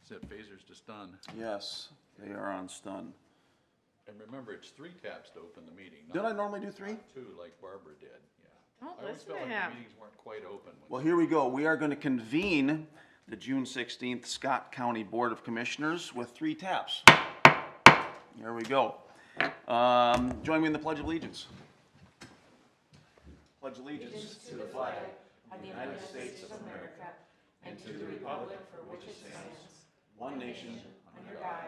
Said phaser's to stun. Yes, they are on stun. And remember, it's 3 taps to open the meeting. Did I normally do 3? Not 2 like Barbara did, yeah. Oh, I always listen felt to like him. the meetings weren't quite open. Well, here we go. We are going to convene the June 16th Scott County Board of Commissioners with 3 taps. Here we go. Join me in the Pledge of Allegiance. Pledge allegiance to the flag of the United States of America and to the republic for which it stands, one nation, under God,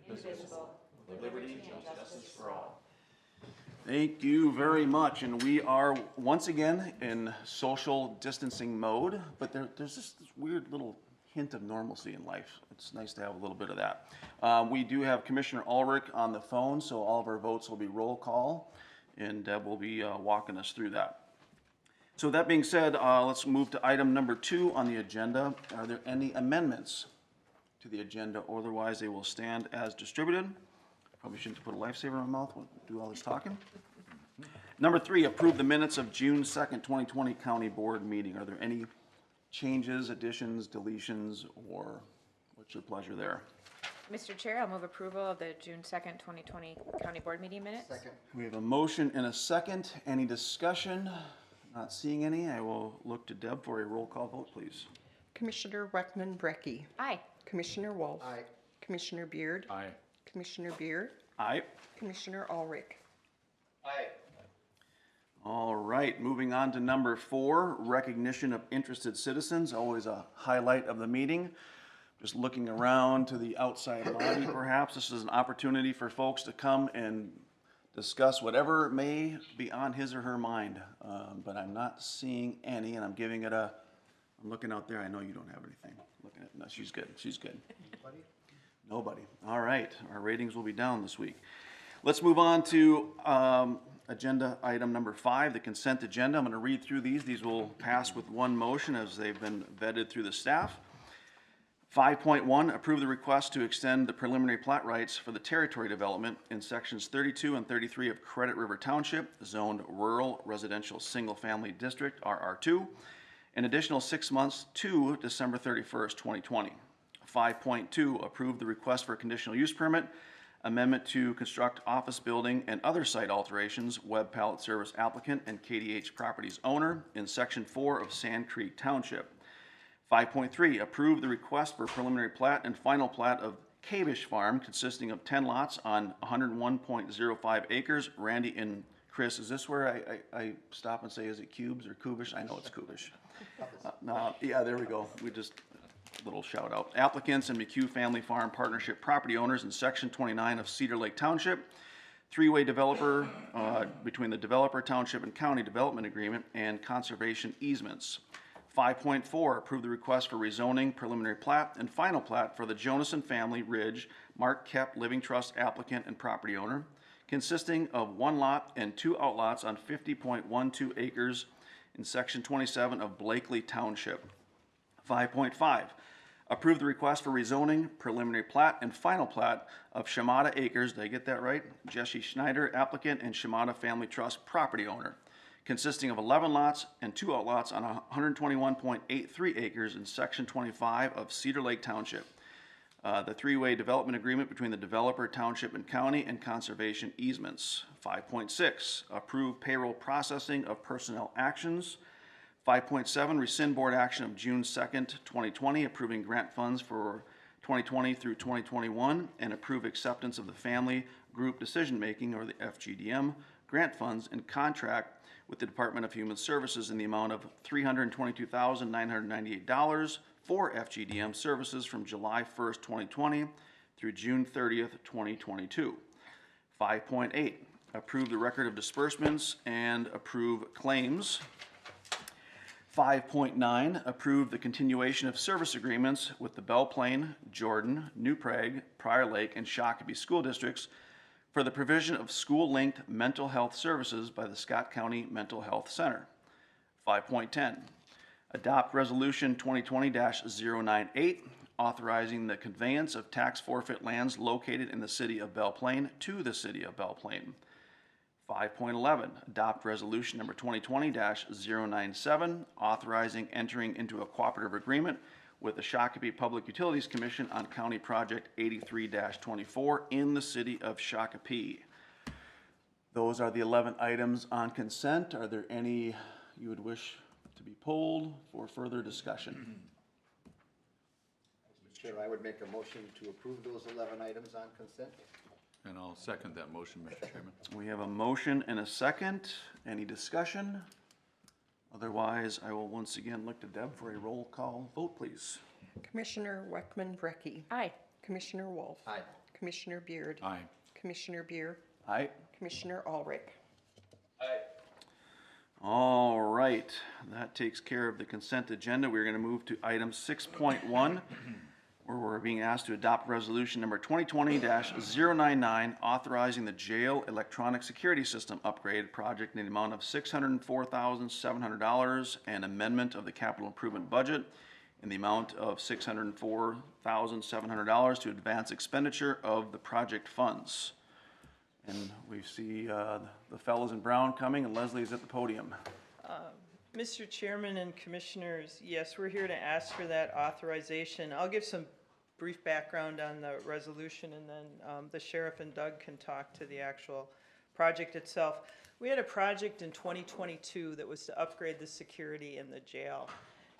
indivisible, with liberty and justice for all. Thank you very much, and we are once again in social distancing mode, but there's just this weird little hint of normalcy in life. It's nice to have a little bit of that. We do have Commissioner Ulrich on the phone, so all of our votes will be roll call, and Deb will be walking us through that. So that being said, let's move to item number 2 on the agenda. Are there any amendments to the agenda? Otherwise, they will stand as distributed. Probably shouldn't put a lifesaver in my mouth when I do all this talking. Number 3, approve the minutes of June 2nd, 2020 County Board meeting. Are there any changes, additions, deletions, or what's your pleasure there? Mr. Chair, I'll move approval of the June 2nd, 2020 County Board meeting minutes. Second. We have a motion and a second. Any discussion? Not seeing any. I will look to Deb for a roll call vote, please. Commissioner Weckman-Brecky. Aye. Commissioner Wolf. Aye. Commissioner Beard. Aye. Commissioner Beard. Aye. Commissioner Ulrich. Aye. All right, moving on to number 4, recognition of interested citizens, always a highlight of the meeting. Just looking around to the outside lobby, perhaps this is an opportunity for folks to come and discuss whatever may be on his or her mind, but I'm not seeing any, and I'm giving it a, I'm looking out there, I know you don't have anything. Looking at, no, she's good, she's good. Anybody? Nobody. All right, our ratings will be down this week. Let's move on to agenda item number 5, the consent agenda. I'm going to read through these. These will pass with one motion as they've been vetted through the staff. 5.1, approve the request to extend the preliminary plat rights for the territory development in sections 32 and 33 of Credit River Township, zoned rural residential single-family district, RR2, an additional 6 months to December 31st, 2020. 5.2, approve the request for a conditional use permit, amendment to construct office building and other site alterations, web pallet service applicant and KDH Properties owner in section 4 of Sand Creek Township. 5.3, approve the request for preliminary plat and final plat of Kabish Farm consisting of 10 lots on 101.05 acres. Randy and Chris, is this where I stop and say, is it cubes or Kubish? I know it's Kubish. Yeah, there we go. We just, little shout out. Applicants and McHugh Family Farm Partnership property owners in section 29 of Cedar Lake Township. 3-way developer between the developer, township, and county development agreement and conservation easements. 5.4, approve the request for rezoning, preliminary plat, and final plat for the Jonason Family Ridge Mark Kep Living Trust applicant and property owner, consisting of 1 lot and 2 outlots on 50.12 acres in section 27 of Blakely Township. 5.5, approve the request for rezoning, preliminary plat, and final plat of Shimada Acres, did I get that right? Jesse Schneider, applicant, and Shimada Family Trust property owner, consisting of 11 lots and 2 outlots on 121.83 acres in section 25 of Cedar Lake Township. The 3-way development agreement between the developer, township, and county, and conservation easements. 5.6, approve payroll processing of personnel actions. 5.7, rescind board action of June 2nd, 2020, approving grant funds for 2020 through 2021, and approve acceptance of the Family Group Decision-Making, or the FGDM, grant funds and contract with the Department of Human Services in the amount of $322,998 for FGDM services from July 1st, 2020 through June 30th, 2022. 5.8, approve the record of disbursements and approve claims. 5.9, approve the continuation of service agreements with the Belle Plaine, Jordan, New Prague, Prior Lake, and Shakopee school districts for the provision of school-linked mental health services by the Scott County Mental Health Center. 5.10, adopt Resolution 2020-098, authorizing the conveyance of tax forfeit lands located in the city of Belle Plaine to the city of Belle Plaine. 5.11, adopt resolution number 2020-097, authorizing entering into a cooperative agreement with the Shakopee Public Utilities Commission on County Project 83-24 in the city of Shakopee. Those are the 11 items on consent. Are there any you would wish to be pulled for further discussion? Mr. Chair, I would make a motion to approve those 11 items on consent. And I'll second that motion, Mr. Chairman. We have a motion and a second. Any discussion? Otherwise, I will once again look to Deb for a roll call vote, please. Commissioner Weckman-Brecky. Aye. Commissioner Wolf. Aye. Commissioner Beard. Aye. Commissioner Beer. Aye. Commissioner Ulrich. All right, that takes care of the consent agenda. We're going to move to item 6.1, where we're being asked to adopt resolution number 2020-099, authorizing the jail electronic security system upgrade project in the amount of $604,700 and amendment of the capital improvement budget in the amount of $604,700 to advance expenditure of the project funds. And we see the fellows in brown coming, and Leslie's at the podium. Mr. Chairman and Commissioners, yes, we're here to ask for that authorization. I'll give some brief background on the resolution, and then the sheriff and Doug can talk to the actual project itself. We had a project in 2022 that was to upgrade the security in the jail,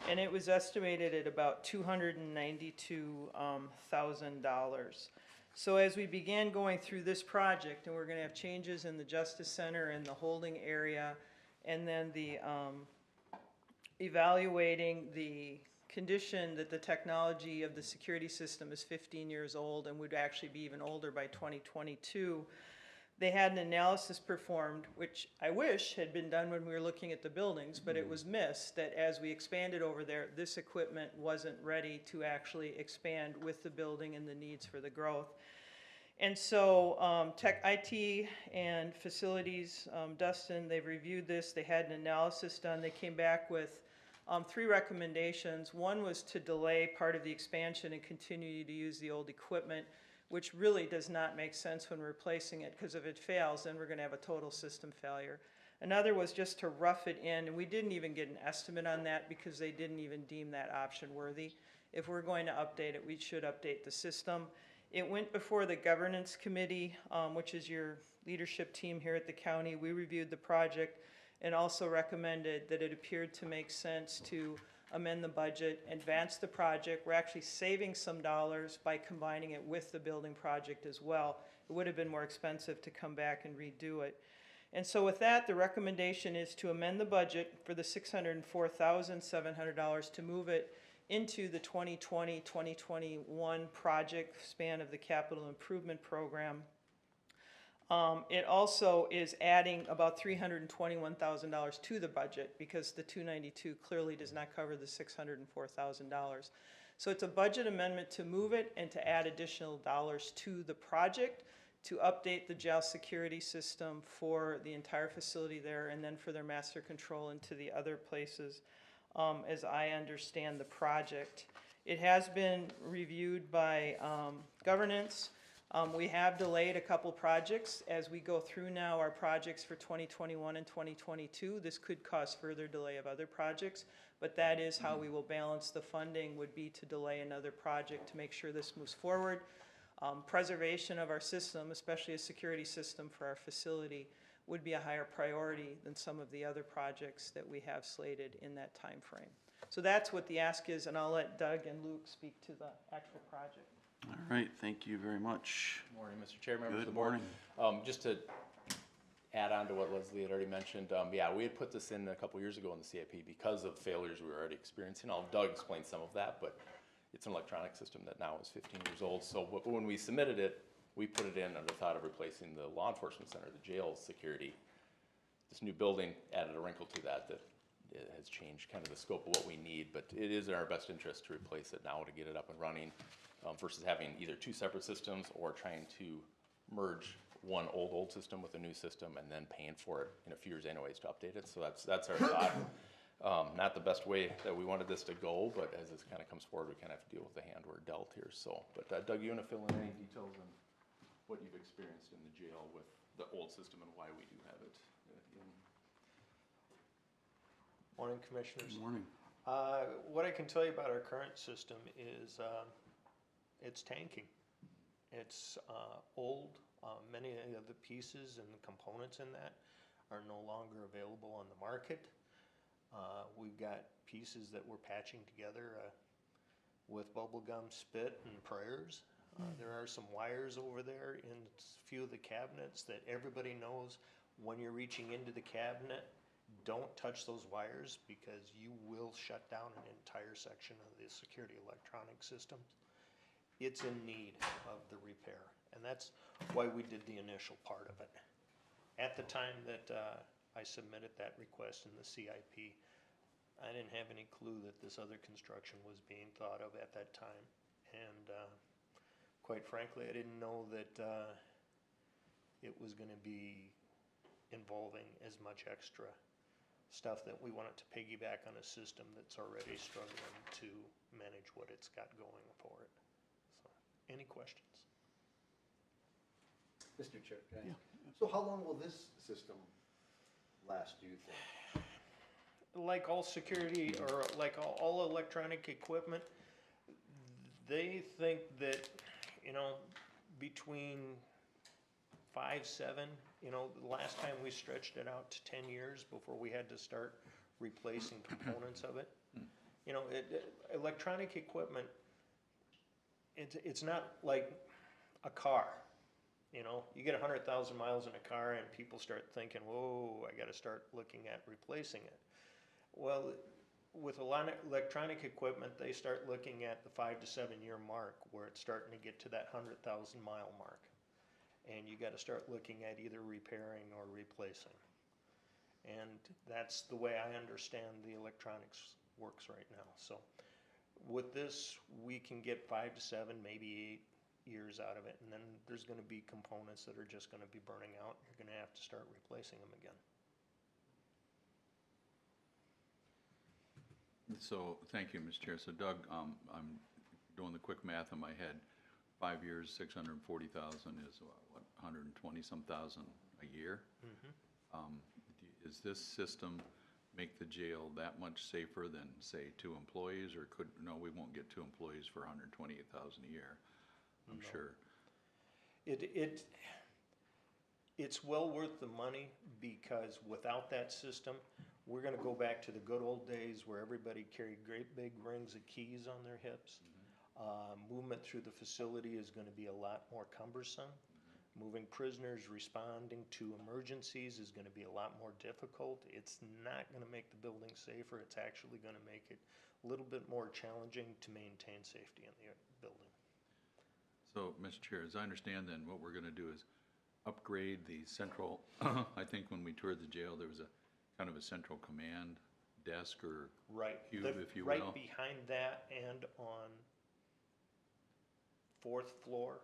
and it was estimated at about $292,000. So as we began going through this project, and we're going to have changes in the Justice Center and the holding area, and then the evaluating the condition that the technology of the security system is 15 years old and would actually be even older by 2022. They had an analysis performed, which I wish had been done when we were looking at the buildings, but it was missed, that as we expanded over there, this equipment wasn't ready to actually expand with the building and the needs for the growth. And so Tech IT and Facilities, Dustin, they've reviewed this. They had an analysis done. They came back with 3 recommendations. One was to delay part of the expansion and continue to use the old equipment, which really does not make sense when replacing it, because if it fails, then we're going to have a total system failure. Another was just to rough it in, and we didn't even get an estimate on that because they didn't even deem that option worthy. If we're going to update it, we should update the system. It went before the governance committee, which is your leadership team here at the county. We reviewed the project and also recommended that it appeared to make sense to amend the budget, advance the project. We're actually saving some dollars by combining it with the building project as well. It would have been more expensive to come back and redo it. And so with that, the recommendation is to amend the budget for the $604,700 to move it into the 2020-2021 project span of the capital improvement program. It also is adding about $321,000 to the budget because the $292 clearly does not cover the $604,000. So it's a budget amendment to move it and to add additional dollars to the project to update the jail security system for the entire facility there and then for their master control into the other places, as I understand the project. It has been reviewed by governance. We have delayed a couple projects. As we go through now our projects for 2021 and 2022, this could cause further delay of other projects, but that is how we will balance the funding, would be to delay another project to make sure this moves forward. Preservation of our system, especially a security system for our facility, would be a higher priority than some of the other projects that we have slated in that time frame. So that's what the ask is, and I'll let Doug and Luke speak to the actual project. All right, thank you very much. Morning, Mr. Chair, members of Good the board. morning. Just to add on to what Leslie had already mentioned, yeah, we had put this in a couple years ago in the CIP because of failures we were already experiencing. Doug explained some of that, but it's an electronic system that now is 15 years old. So when we submitted it, we put it in under thought of replacing the law enforcement center, the jail security. This new building added a wrinkle to that has changed kind of the scope of what we need, but it is in our best interest to replace it now to get it up and running. Versus having either 2 separate systems or trying to merge one old system with a new system and then paying for it in a few years anyways to update it. So that's our thought. Not the best way that we wanted this to go, but as this kind of comes forward, we kind of have to deal with the hand we're dealt here. So, but Doug, you want to fill in any details on what you've experienced in the jail with the old system and why we do have it in? Morning, Commissioners. Good morning. What I can tell you about our current system is it's tanking. It's old. Many of the pieces and the components in that are no longer available on the market. We've got pieces that we're patching together with bubblegum spit and prayers. There are some wires over there in a few of the cabinets that everybody knows when you're reaching into the cabinet, don't touch those wires because you will shut down an entire section of the security electronic systems. It's in need of the repair, and that's why we did the initial part of it. At the time that I submitted that request in the CIP, I didn't have any clue that this other construction was being thought of at that time. And quite frankly, I didn't know that it was going to be involving as much extra stuff that we wanted to piggyback on a system that's already struggling to manage what it's got going for it. So, any questions? Mr. Chair, can I ask? So how long will this system last, do you think? Like all security or like all electronic equipment, they think that, you know, between 5, 7, you know, the last time we stretched it out to 10 years before we had to start replacing components of it. You know, electronic equipment, it's not like a car. You know, you get 100,000 miles in a car and people start thinking, whoa, I got to start looking at replacing it. Well, with a lot of electronic equipment, they start looking at the 5 to 7 year mark where it's starting to get to that 100,000 mile mark. And you got to start looking at either repairing or replacing. And that's the way I understand the electronics works right now. So with this, we can get 5 to 7, maybe 8 years out of it. And then there's going to be components that are just going to be burning out. You're going to have to start replacing them again. So, thank you, Mr. Chair. So Doug, I'm doing the quick math in my head. 5 years, 640,000 is what, 120-some thousand a year? Is this system make the jail that much safer than, say, 2 employees, or no, we won't get 2 employees for 128,000 a year, I'm sure. It's well worth the money because without that system, we're going to go back to the good old days where everybody carried great big rings of keys on their hips. Movement through the facility is going to be a lot more cumbersome. Moving prisoners, responding to emergencies is going to be a lot more difficult. It's not going to make the building safer. It's actually going to make it a little bit more challenging to maintain safety in the building. So, Mr. Chair, as I understand then, what we're going to do is upgrade the central, I think when we toured the jail, there was a kind of a central command desk or cube, if you will. Right behind that and on 4th floor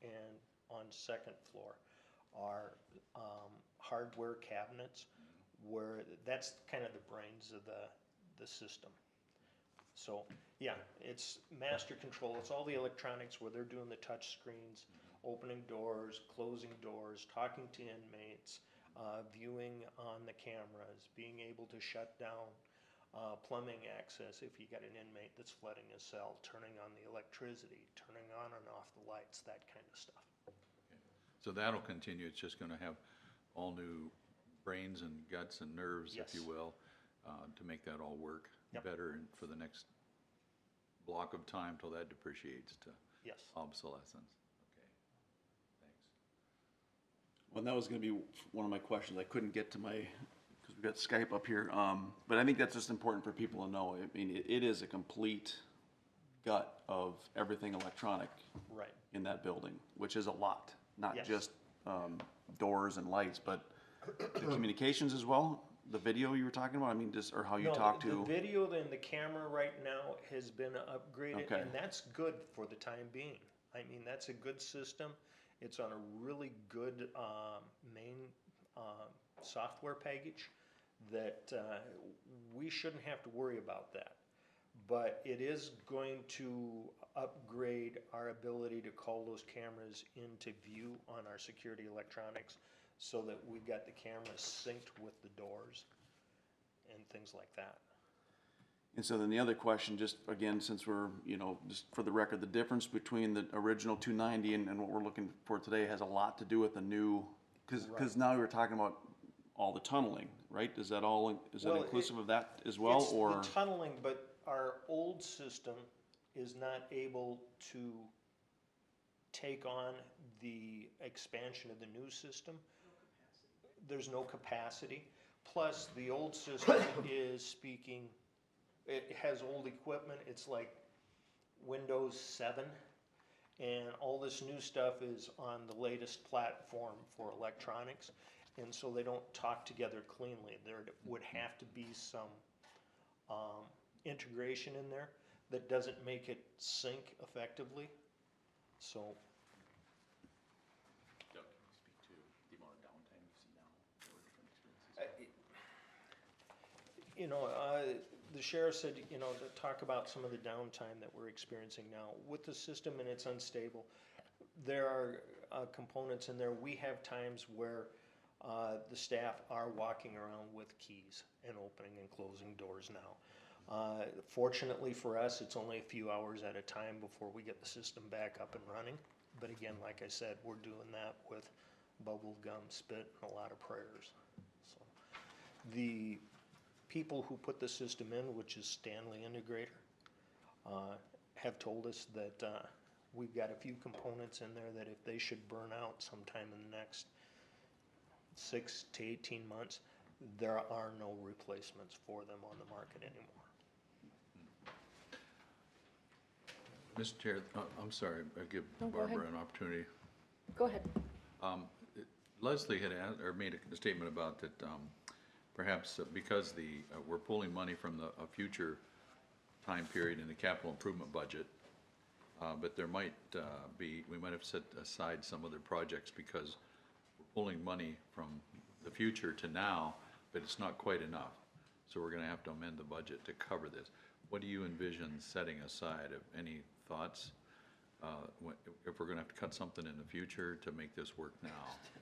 and on 2nd floor are hardware cabinets where that's kind of the brains of the system. So yeah, it's master control. It's all the electronics where they're doing the touch screens, opening doors, closing doors, talking to inmates, viewing on the cameras, being able to shut down plumbing access if you got an inmate that's flooding a cell, turning on the electricity, turning on and off the lights, that kind of stuff. Okay. So that'll continue. It's just going to have all new brains and guts and nerves, if you Yes. will, to make that all work Yep. better and for the next block of time till that depreciates to Yes. obsolescence. Okay, thanks. Well, that was gonna be one of my questions. I couldn't get to my, because we've got Skype up here. But I think that's just important for people to know. I mean, it is a complete gut of everything electronic Right. in that building, which is a lot. Not Yes. just doors and lights, but the communications as well? The video you were talking about? I mean, just, or how you No, talk the to? video and the camera right now has been upgraded, Okay. and that's good for the time being. I mean, that's a good system. It's on a really good main software package that we shouldn't have to worry about that. But it is going to upgrade our ability to call those cameras into view on our security electronics so that we've got the cameras synced with the doors and things like that. And so then the other question, just again, since we're, just for the record, the difference between the original 290 and what we're looking for today has a lot to do with the new, because now we're talking about all the tunneling, right? Is that Well, inclusive of that as well, It's or? the tunneling, but our old system is not able to take on the expansion of the new system. There's no capacity. Plus, the old system it has old equipment, it's like Windows 7, and all this new stuff is on the latest platform for electronics, and so they don't talk together cleanly. There would have to be some integration in there that doesn't make it sync effectively, so. Doug, can you speak to the amount of downtime you see now or different experiences? The sheriff said, to talk about some of the downtime that we're experiencing now. With the system and it's unstable, there are components in there. We have times where the staff are walking around with keys and opening and closing doors now. Fortunately for us, it's only a few hours at a time before we get the system back up and running. But again, like I said, we're doing that with bubble gum, spit, and a lot of prayers. So the people who put the system in, which is Stanley Integrator, have told us that we've got a few components in there that if they should burn out sometime in the next 6 to 18 months, there are no replacements for them on the market anymore. Mr. Chair, I'm sorry, I give No, go Barbara ahead. an opportunity. Go ahead. Leslie had made a statement about that perhaps because we're pulling money from a future time period in the capital improvement budget, but there might we might have set aside some other projects because we're pulling money from the future to now, but it's not quite enough. So we're going to have to amend the budget to cover this. What do you envision setting aside? Any thoughts? If we're going to have to cut something in the future to make this work now?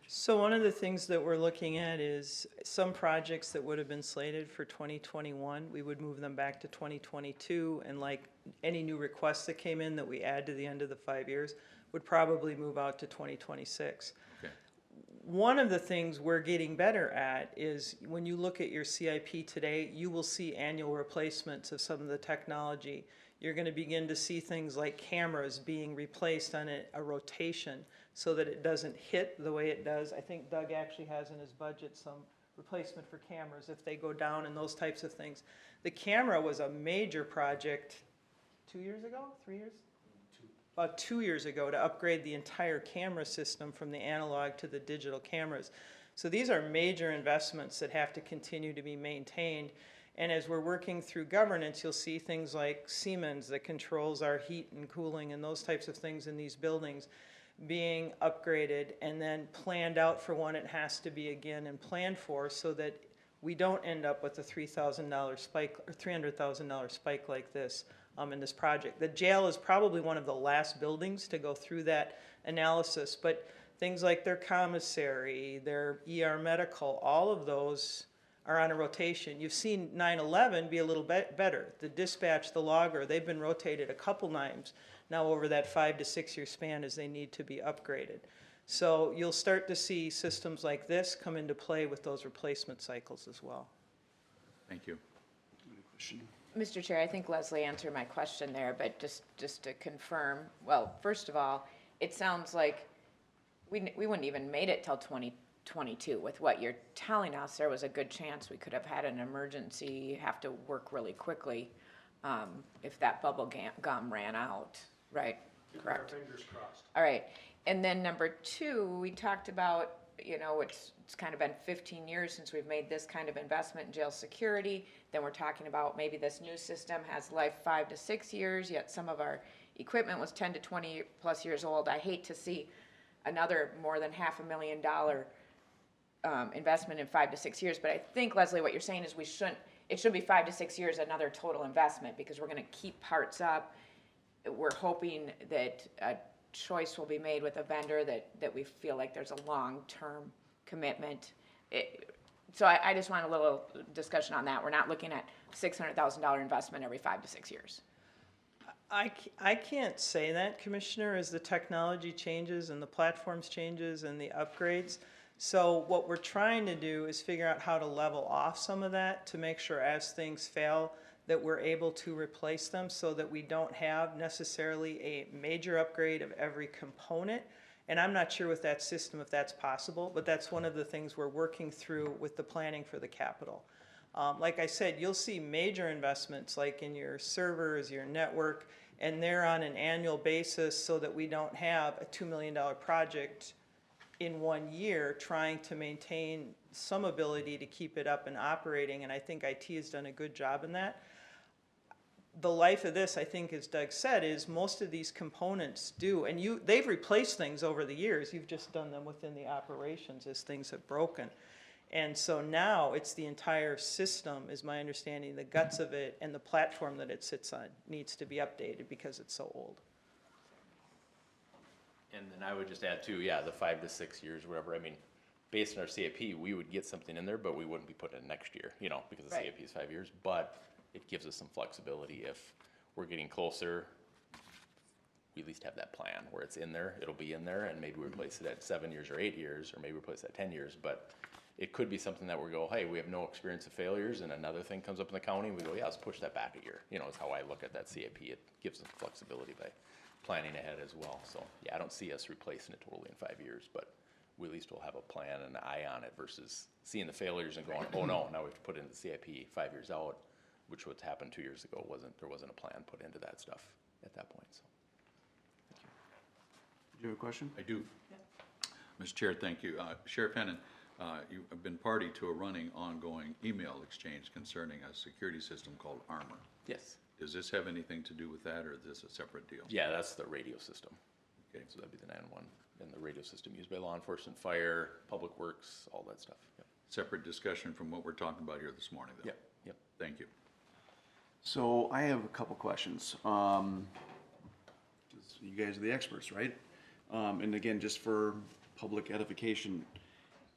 So one of the things that we're looking at is some projects that would have been slated for 2021, we would move them back to 2022, and like any new requests that came in that we add to the end of the 5 years would probably move out to 2026. Okay. One of the things we're getting better at is when you look at your CIP today, you will see annual replacements of some of the technology. You're going to begin to see things like cameras being replaced on a rotation so that it doesn't hit the way it does. I think Doug actually has in his budget some replacement for cameras if they go down and those types of things. The camera was a major project 2 years ago, 3 years? About 2 years ago to upgrade the entire camera system from the analog to the digital cameras. So these are major investments that have to continue to be maintained. And as we're working through governance, you'll see things like Siemens that controls our heat and cooling and those types of things in these buildings being upgraded and then planned out for when it has to be again and planned for so that we don't end up with a $3,000 spike or $300,000 spike like this in this project. The jail is probably one of the last buildings to go through that analysis, but things like their commissary, their ER medical, all of those are on a rotation. You've seen 9/11 be a little bit better. The dispatch, the logger, they've been rotated a couple times now over that 5 to 6 year span as they need to be upgraded. So you'll start to see systems like this come into play with those replacement cycles as well. Thank you. Mr. Chair, I think Leslie answered my question there, but just to confirm, well, first of all, it sounds like we wouldn't even made it till 2022. With what you're telling us, there was a good chance we could have had an emergency, have to work really quickly if that bubble gum ran out, right? Correct. Fingers crossed. All right. And then number two, we talked about, it's kind of been 15 years since we've made this kind of investment in jail security. Then we're talking about maybe this new system has life 5 to 6 years, yet some of our equipment was 10 to 20 plus years old. I hate to see another more than $500,000 investment in 5 to 6 years, but I think, Leslie, what you're saying is it should be 5 to 6 years another total investment because we're going to keep parts up. We're hoping that a choice will be made with a vendor that we feel like there's a long-term commitment. So I just want a little discussion on that. We're not looking at $600,000 investment every 5 to 6 years. I can't say that, Commissioner, as the technology changes and the platforms changes and the upgrades. So what we're trying to do is figure out how to level off some of that to make sure as things fail that we're able to replace them so that we don't have necessarily a major upgrade of every component. And I'm not sure with that system if that's possible, but that's one of the things we're working through with the planning for the capital. Like I said, you'll see major investments like in your servers, your network, and they're on an annual basis so that we don't have a $2 million project in 1 year trying to maintain some ability to keep it up and operating. And I think IT has done a good job in that. The life of this, I think, as Doug said, is most of these components do, and they've replaced things over the years. You've just done them within the operations as things have broken. And so now it's the entire system, is my understanding, the guts of it and the platform that it sits on needs to be updated because it's so old. And then I would just add too, yeah, the 5 to 6 years, whatever. I mean, based on our CIP, we would get something in there, but we wouldn't be putting it in next year, you know, because the Right. CIP is 5 years. But it gives us some flexibility if we're getting closer. We at least have that plan where it's in there, it'll be in there, and maybe we replace it at 7 years or 8 years, or maybe replace it at 10 years. But it could be something that we go, hey, we have no experience of failures, and another thing comes up in the county, and we go, yeah, let's push that back a year. You know, is how I look at that CIP. It gives us flexibility by planning ahead as well. So yeah, I don't see us replacing it totally in 5 years, but we at least will have a plan and an eye on it versus seeing the failures and going, oh no, now we have to put it in the CIP 5 years out, which what happened 2 years ago there wasn't a plan put into that stuff at that point. So Do you have a question? I do. Mr. Chair, thank you. Sheriff Hennon, you have been party to a running, ongoing email exchange concerning a security system called Armor. yes, Does this have anything to do with that, or is this a separate deal? yeah, that's the radio system. Okay. So that'd be the 911 and the radio system used by law enforcement, fire, public works, all that stuff. Yep. Separate discussion from what we're talking about here this morning, though? Yep. Yep. Thank you. So I have a couple questions. 'Cause you guys are the experts, right? And again, just for public edification,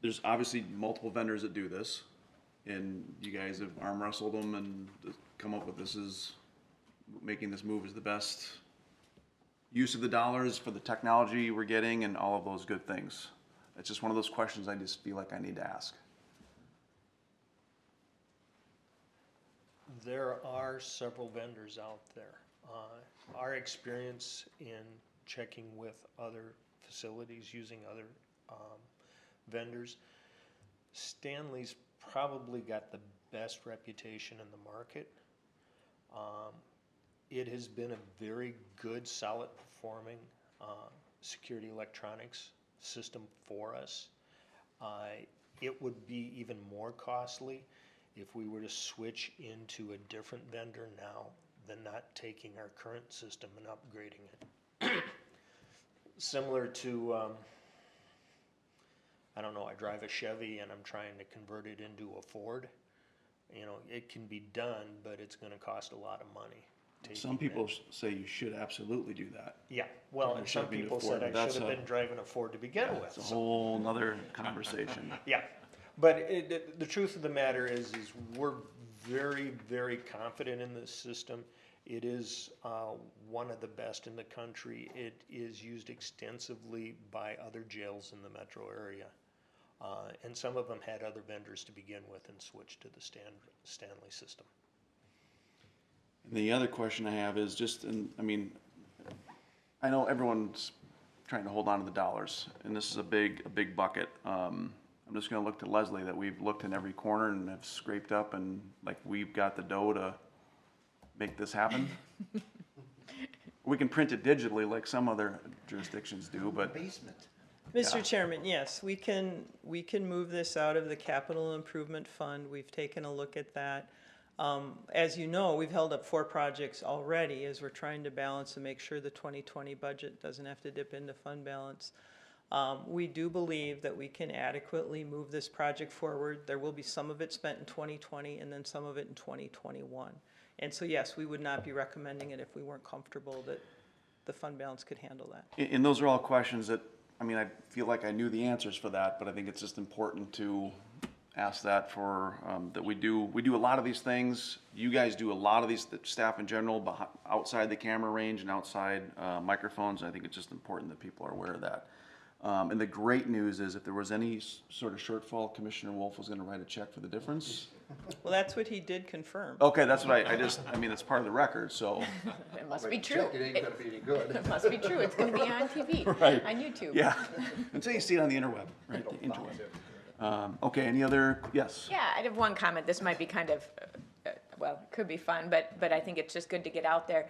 there's obviously multiple vendors that do this, and you guys have arm wrestled them and come up with making this move is the best use of the dollars for the technology we're getting and all of those good things. It's just one of those questions I just feel like I need to ask. There are several vendors out there. Our experience in checking with other facilities, using other vendors, Stanley's probably got the best reputation in the market. It has been a very good, solid performing security electronics system for us. It would be even more costly if we were to switch into a different vendor now than not taking our current system and upgrading it. Similar to, I don't know, I drive a Chevy and I'm trying to convert it into a Ford. You know, it can be done, but it's gonna cost a lot of money. Some people say you should absolutely do that. Yeah, well, and some Chevy to people Ford, said I that's should have a- been driving a Ford to begin with. It's a so- whole nother conversation. Yeah, but the truth of the matter is we're very, very confident in this system. It is one of the best in the country. It is used extensively by other jails in the metro area. And some of them had other vendors to begin with and switched to the Stanley system. And the other question I have is just, I mean, I know everyone's trying to hold on to the dollars, and this is a big bucket. I'm just gonna look to Leslie, that we've looked in every corner and have scraped up, and like, we've got the dough to make this happen. We can print it digitally like some other jurisdictions do, but Basement. Mr. Chairman, yes, we can move this out of the capital improvement fund. We've taken a look at that. As you know, we've held up 4 projects already as we're trying to balance and make sure the 2020 budget doesn't have to dip into fund balance. We do believe that we can adequately move this project forward. There will be some of it spent in 2020 and then some of it in 2021. And so yes, we would not be recommending it if we weren't comfortable that the fund balance could handle that. and those are all questions that, I mean, I feel like I knew the answers for that, but I think it's just important to ask that for, that we do a lot of these things. You guys do a lot of these, the staff in general, outside the camera range and outside microphones. I think it's just important that people are aware of that. And the great news is if there was any sort of shortfall, Commissioner Wolf was gonna write a check for the difference. Well, that's what he did confirm. Okay, that's what I mean, it's part of the record, so. It must be But true. check, it ain't gonna be any good. It must be true. It's gonna be on TV, Right. on YouTube. Yeah, until you see it on the interweb, right, the interweb. Okay, any other, yes? Yeah, I have one comment. This might be kind of, well, it could be fun, but I think it's just good to get out there.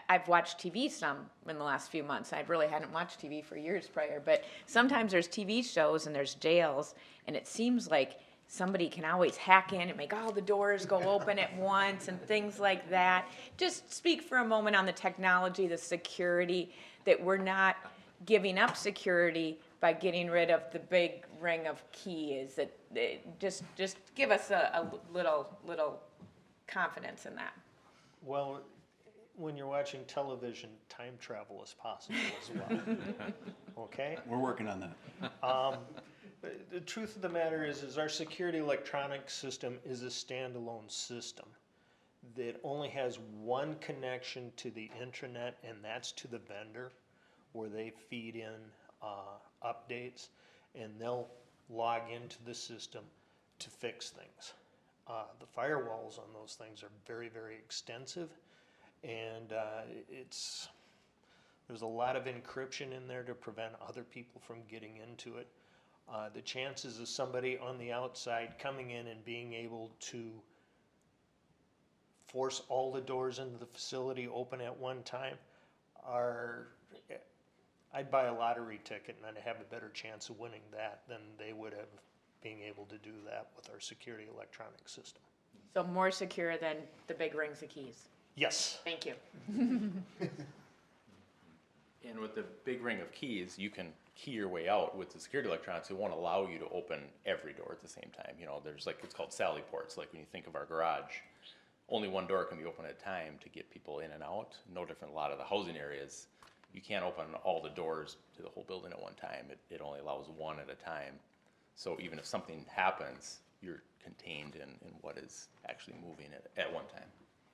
I've watched TV some in the last few months. I really hadn't watched TV for years prior, but sometimes there's TV shows and there's jails, and it seems like somebody can always hack in and make all the doors go open at once and things like that. Just speak for a moment on the technology, the security, that we're not giving up security by getting rid of the big ring of keys. That just give us a little confidence in that. Well, when you're watching television, time travel is possible as well. Okay? We're working on that. The truth of the matter is our security electronic system is a standalone system that only has one connection to the intranet, and that's to the vendor, where they feed in updates, and they'll log into the system to fix things. The firewalls on those things are very, very extensive, and there's a lot of encryption in there to prevent other people from getting into it. The chances of somebody on the outside coming in and being able to force all the doors into the facility open at one time are, I'd buy a lottery ticket and I'd have a better chance of winning that than they would have being able to do that with our security electronic system. So more secure than the big rings of keys. Yes. Thank you. And with the big ring of keys, you can key your way out. With the security electronics, it won't allow you to open every door at the same time. You know, there's like, it's called sally ports. Like when you think of our garage, only one door can be open at a time to get people in and out. No different, a lot of the housing areas, you can't open all the doors to the whole building at one time. It only allows one at a time. So even if something happens, you're contained in what is actually moving at one time.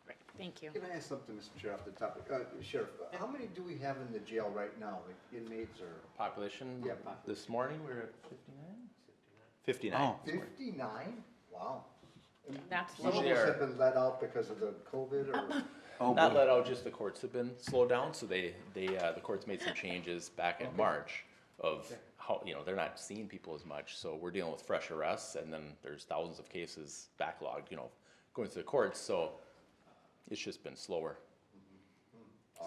Great, thank you. Can I ask something, Mr. Chair, off the topic? Sheriff, how many do we have in the jail right now, like inmates or? Population, Yeah, this morning, we're at 59? 59. Oh. this morning. 59? Wow. And That's some of Usually us our- have been let out because of the COVID or? Oh, Not boy. let out, just the courts have been slowed down, so the courts made some changes back in March of how, you know, they're not seeing people as much, so we're dealing with fresh arrests, and then there's thousands of cases backlogged, you know, going through the courts, so it's just been slower.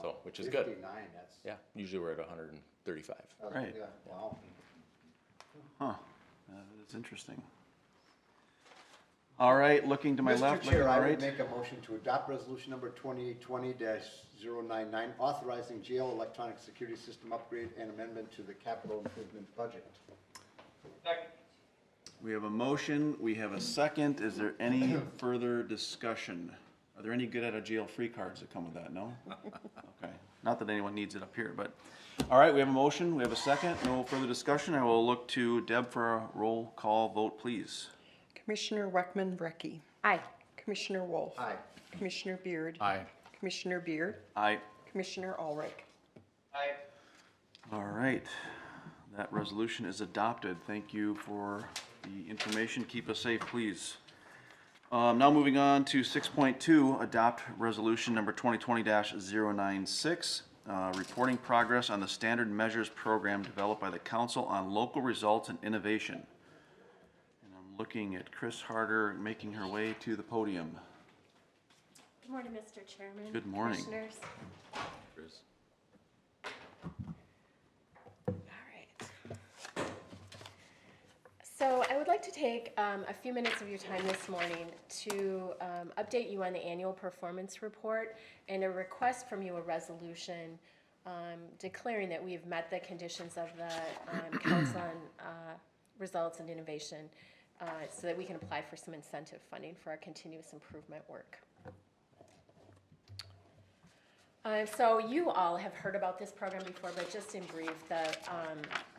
So, which is good. 59, that's. Yeah, usually we're at 135. Right. Yeah, wow. Huh, that's interesting. All right, looking to my Mr. left, looking Chair, I all would right. make a motion to adopt resolution number 2020-099, authorizing jail electronic security system upgrade and amendment to the capital improvement budget. We have a motion, we have a second. Is there any further discussion? Are there any get out of jail free cards that come with that? No? Okay, not that anyone needs it up here, but, all right, we have a motion, we have a second. No further discussion. I will look to Deb for a roll call vote, please. Commissioner Weckman-Brecky. Aye. Commissioner Wolf. Aye. Commissioner Beard. Aye. Commissioner Beard. Aye. Commissioner Ulrich. All right, that resolution is adopted. Thank you for the information. Keep us safe, please. Now moving on to 6.2, adopt resolution number 2020-096, reporting progress on the standard measures program developed by the Council on Local Results and Innovation. And I'm looking at Chris Harder making her way to the podium. Good morning, Mr. Chairman. Good morning. Commissioners. Chris? All right. So I would like to take a few minutes of your time this morning to update you on the annual performance report and a request from you a resolution declaring that we have met the conditions of the Council on Results and Innovation so that we can apply for some incentive funding for our continuous improvement work. So you all have heard about this program before, but just in brief,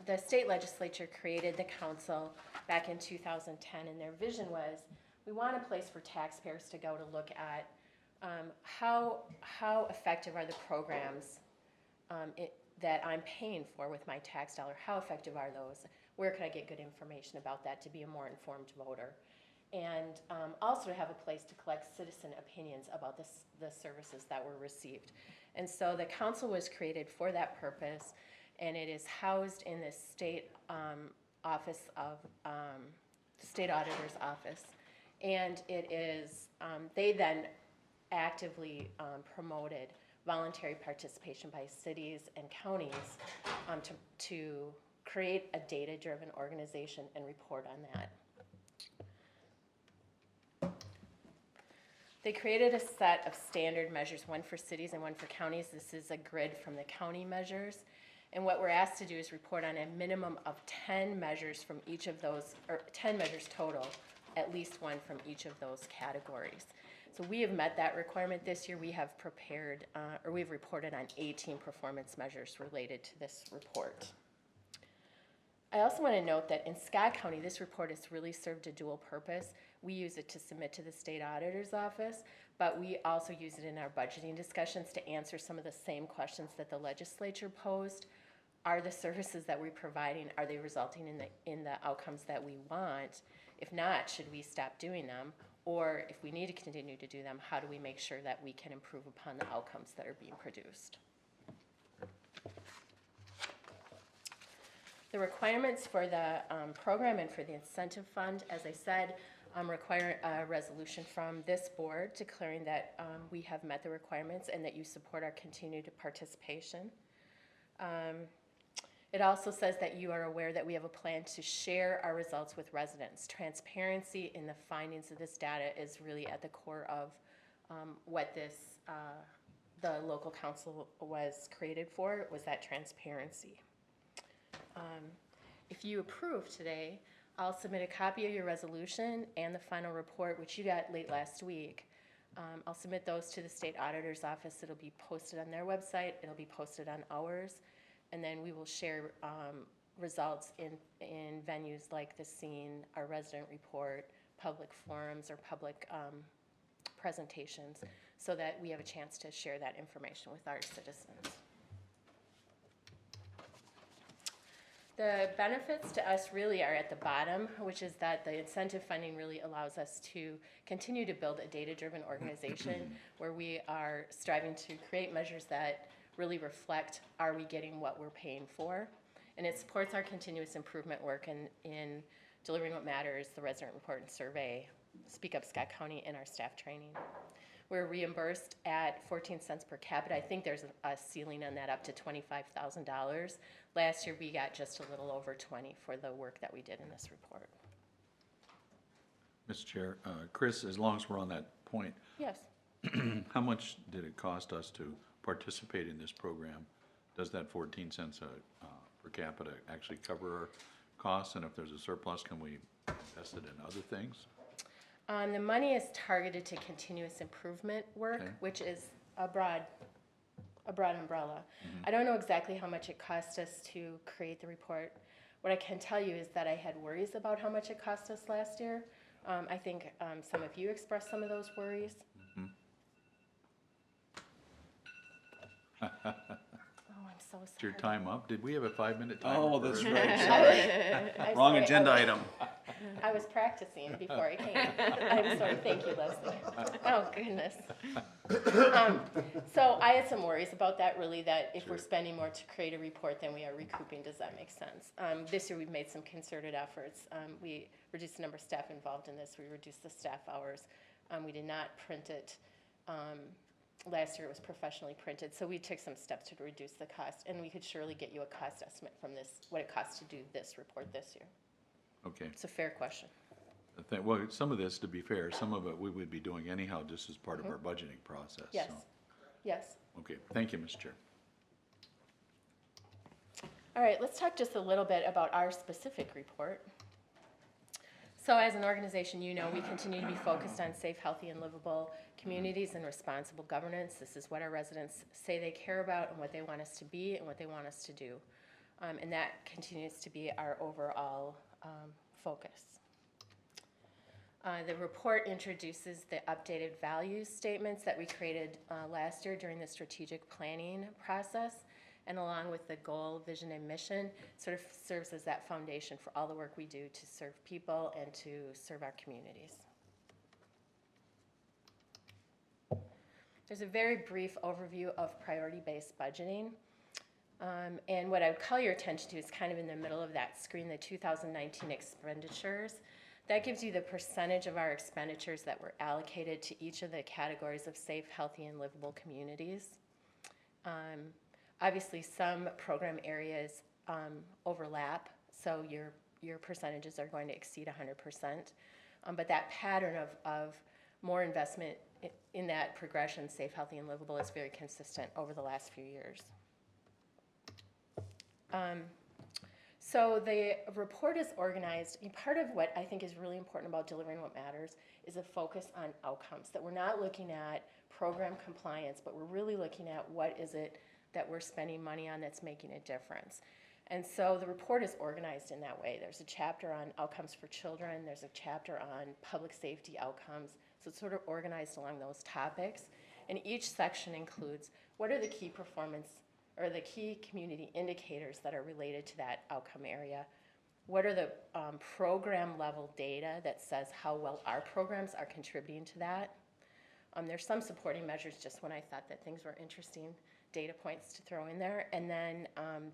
the state legislature created the council back in 2010, and their vision was, we want a place for taxpayers to go to look at how effective are the programs that I'm paying for with my tax dollar. How effective are those? Where could I get good information about that to be a more informed voter? And also to have a place to collect citizen opinions about the services that were received. And so the council was created for that purpose, and it is housed in the state office of state auditor's office. And it is, they then actively promoted voluntary participation by cities and counties to create a data-driven organization and report on that. They created a set of standard measures, one for cities and one for counties. This is a grid from the county measures. And what we're asked to do is report on a minimum of 10 measures from each of those, or 10 measures total, at least one from each of those categories. So we have met that requirement this year. We have prepared, or we've reported on 18 performance measures related to this report. I also want to note that in Scott County, this report has really served a dual purpose. We use it to submit to the state auditor's office, but we also use it in our budgeting discussions to answer some of the same questions that the legislature posed. Are the services that we're providing, are they resulting in the outcomes that we want? If not, should we stop doing them? Or if we need to continue to do them, how do we make sure that we can improve upon the outcomes that are being produced? The requirements for the program and for the incentive fund, as I said, require a resolution from this board declaring that we have met the requirements and that you support our continued participation. It also says that you are aware that we have a plan to share our results with residents. Transparency in the findings of this data is really at the core of what this, the local council was created for, was that transparency. If you approve today, I'll submit a copy of your resolution and the final report, which you got late last week. I'll submit those to the state auditor's office. It'll be posted on their website. It'll be posted on ours. And then we will share results in venues like the Scene, our resident report, public forums, or public presentations, so that we have a chance to share that information with our citizens. The benefits to us really are at the bottom, which is that the incentive funding really allows us to continue to build a data-driven organization where we are striving to create measures that really reflect, are we getting what we're paying for? And it supports our continuous improvement work in delivering what matters, the resident report and survey, Speak Up Scott County, and our staff training. We're reimbursed at 14 cents per capita. I think there's a ceiling on that up to $25,000. Last year we got just a little over 20 for the work that we did in this report. Mr. Chair, Chris, as long as we're on that point, Yes. how much did it cost us to participate in this program? Does that 14 cents per capita actually cover our costs? And if there's a surplus, can we invest it in other things? The money is targeted to continuous improvement work, Okay. which is a broad umbrella. I don't know exactly how much it cost us to create the report. What I can tell you is that I had worries about how much it cost us last year. I think some of you expressed some of those worries. Oh, I'm so sorry. Is your time up? Did we have a 5-minute timer? Oh, for that's it? right, sorry. I'm Wrong sorry, agenda item. I was practicing before I came. I'm sorry, thank you, Leslie. Oh, goodness. So I had some worries about that, really, that if we're spending more to create a report than we are recouping, does that make sense? This year we've made some concerted efforts. We reduced the number of staff involved in this. We reduced the staff hours. We did not print it. Last year it was professionally printed, so we took some steps to reduce the cost, and we could surely get you a cost estimate from this, what it costs to do this report this year. Okay. It's a fair question. Well, some of this, to be fair, some of it we would be doing anyhow, just as part of our budgeting process. Yes, so. yes. Okay, thank you, Mr. Chair. All right, let's talk just a little bit about our specific report. So as an organization, you know, we continue to be focused on safe, healthy, and livable communities and responsible governance. This is what our residents say they care about and what they want us to be and what they want us to do. And that continues to be our overall focus. The report introduces the updated values statements that we created last year during the strategic planning process, and along with the goal, vision, and mission, sort of serves as that foundation for all the work we do to serve people and to serve our communities. There's a very brief overview of priority-based budgeting. And what I would call your attention to is kind of in the middle of that screen, the 2019 expenditures. That gives you the percentage of our expenditures that were allocated to each of the categories of safe, healthy, and livable communities. Obviously, some program areas overlap, so your percentages are going to exceed 100%. But that pattern of more investment in that progression, safe, healthy, and livable, is very consistent over the last few years. So the report is organized. Part of what I think is really important about delivering what matters is a focus on outcomes, that we're not looking at program compliance, but we're really looking at what is it that we're spending money on that's making a difference. And so the report is organized in that way. There's a chapter on outcomes for children. There's a chapter on public safety outcomes. So it's sort of organized along those topics. And each section includes what are the key performance or the key community indicators that are related to that outcome area. What are the program level data that says how well our programs are contributing to that? There's some supporting measures just when I thought that things were interesting data points to throw in there. And then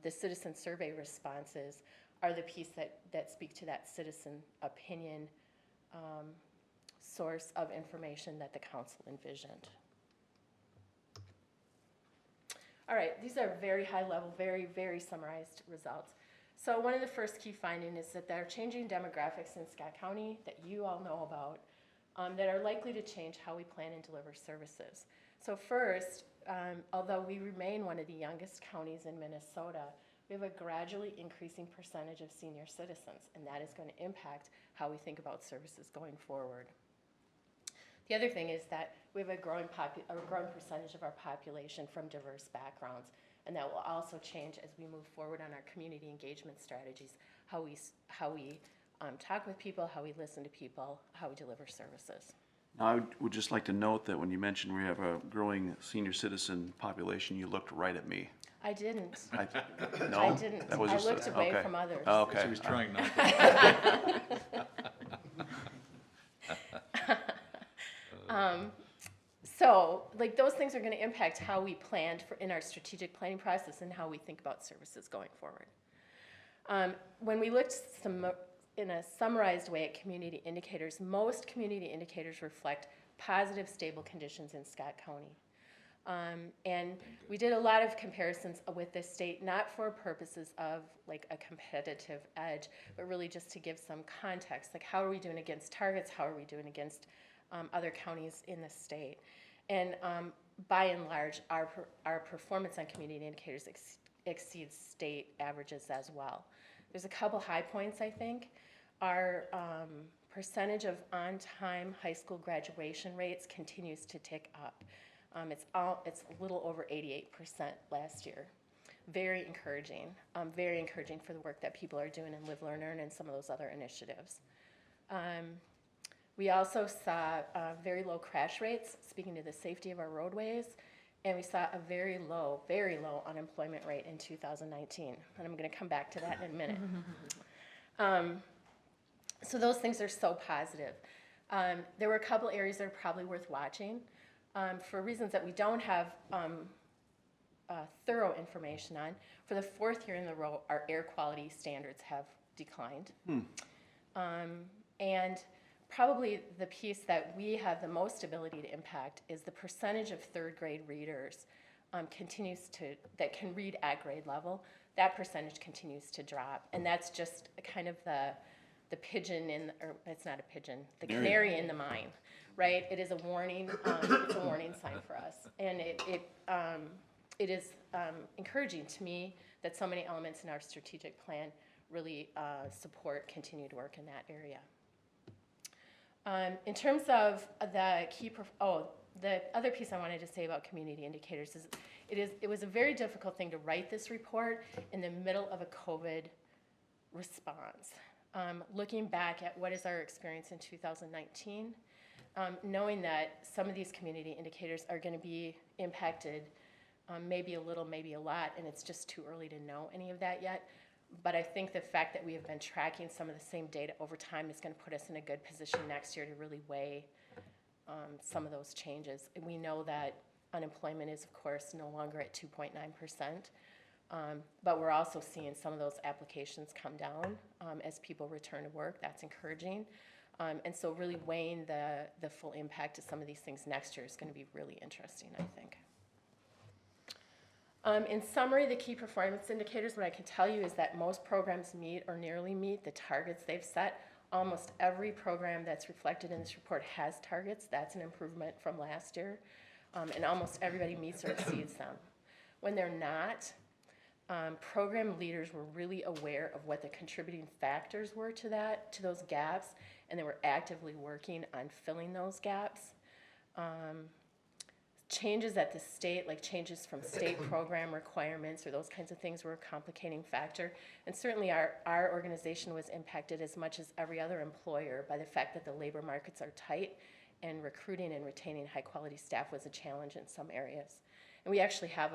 the citizen survey responses are the piece that speak to that citizen opinion source of information that the council envisioned. All right, these are very high level, very, very summarized results. So one of the first key findings is that there are changing demographics in Scott County that you all know about that are likely to change how we plan and deliver services. So first, although we remain one of the youngest counties in Minnesota, we have a gradually increasing percentage of senior citizens, and that is going to impact how we think about services going forward. The other thing is that we have a growing percentage of our population from diverse backgrounds, and that will also change as we move forward on our community engagement strategies, how we talk with people, how we listen to people, how we deliver services. Now, I would just like to note that when you mentioned we have a growing senior citizen population, you looked right at me. I didn't. No? I didn't. That was I just looked away okay. from others. Oh, okay. She was trying not to. So, like, those things are going to impact how we planned in our strategic planning process and how we think about services going forward. When we looked in a summarized way at community indicators, most community indicators reflect positive, stable conditions in Scott County. And we did a lot of comparisons with the state, not for purposes of like a competitive edge, but really just to give some context, like how are we doing against targets, how are we doing against other counties in the state. And by and large, our performance on community indicators exceeds state averages as well. There's a couple high points, I think. Our percentage of on-time high school graduation rates continues to tick up. It's a little over 88% last year. Very encouraging for the work that people are doing in Live, Learn, Earn and some of those other initiatives. We also saw very low crash rates, speaking to the safety of our roadways, and we saw a very low unemployment rate in 2019. And I'm going to come back to that in a minute. So those things are so positive. There were a couple areas that are probably worth watching. For reasons that we don't have thorough information on, for the fourth year in a row, our air quality standards have declined. And probably the piece that we have the most ability to impact is the percentage of third grade readers that can read at grade level. That percentage continues to drop, and that's just kind of the pigeon or it's not a pigeon, the canary in the mine, right? It is a warning. It's a warning sign for us, and it is encouraging to me that so many elements in our strategic plan really support continued work in that area. In terms of the the other piece I wanted to say about community indicators is it was a very difficult thing to write this report in the middle of a COVID response. looking back at what is our experience in 2019, knowing that some of these community indicators are going to be impacted, maybe a little, maybe a lot, and it's just too early to know any of that yet. But I think the fact that we have been tracking some of the same data over time is going to put us in a good position next year to really weigh some of those changes. And we know that unemployment is, of course, no longer at 2.9%, but we're also seeing some of those applications come down as people return to work. That's encouraging. And so really weighing the full impact of some of these things next year is going to be really interesting, I think. In summary, the key performance indicators, what I can tell you is that most programs meet or nearly meet the targets they've set. Almost every program that's reflected in this report has targets. That's an improvement from last year. And almost everybody meets or exceeds them. When they're not, program leaders were really aware of what the contributing factors were to those gaps, and they were actively working on filling those gaps. Changes at the state, like changes from state program requirements or those kinds of things, were a complicating factor. And certainly our organization was impacted as much as every other employer by the fact that the labor markets are tight, and recruiting and retaining high quality staff was a challenge in some areas. And we actually have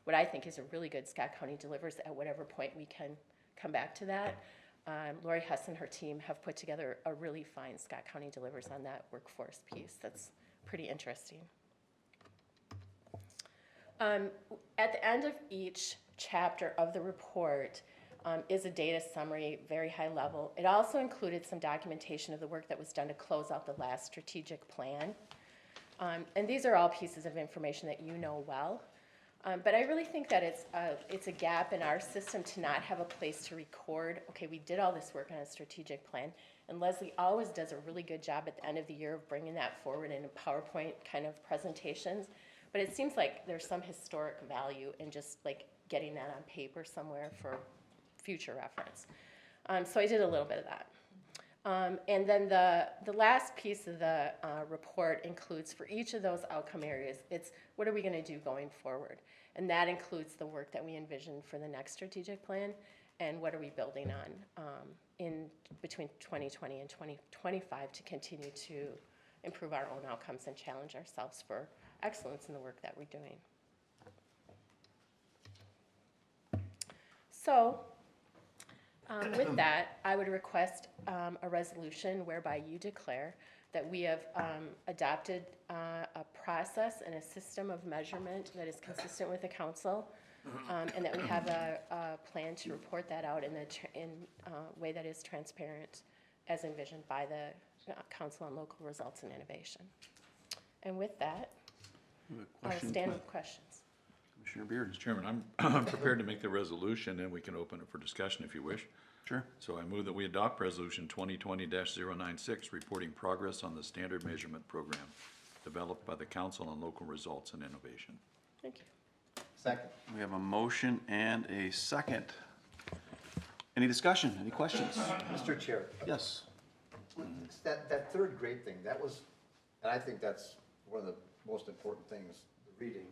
what I think is a really good Scott County Delivers at whatever point we can come back to that. Lori Hess and her team have put together a really fine Scott County Delivers on that workforce piece. That's pretty interesting. At the end of each chapter of the report is a data summary, very high level. It also included some documentation of the work that was done to close out the last strategic plan. And these are all pieces of information that you know well. But I really think that it's a gap in our system to not have a place to record, okay, we did all this work on a strategic plan, and Leslie always does a really good job at the end of the year of bringing that forward in PowerPoint kind of presentations. But it seems like there's some historic value in just like getting that on paper somewhere for future reference. So I did a little bit of that. And then the last piece of the report includes, for each of those outcome areas, it's what are we going to do going forward? And that includes the work that we envision for the next strategic plan, and what are we building on in between 2020 and 2025 to continue to improve our own outcomes and challenge ourselves for excellence in the work that we're doing. So with that, I would request a resolution whereby you declare that we have adopted a process and a system of measurement that is consistent with the council, and that we have a plan to report that out in a way that is transparent as envisioned by the Council on Local Results and Innovation. And with that, I'll stand with questions. Commissioner Beard. Mr. Chairman, I'm prepared to make the resolution, and we can open it for discussion if you wish. Sure. So I move that we adopt Resolution 2020-096, reporting progress on the standard measurement program developed by the Council on Local Results and Innovation. Thank you. Second. We have a motion and a second. Any discussion? Any questions? Mr. Chair, Yes. that third grade thing, that was, and I think that's one of the most important things, the reading.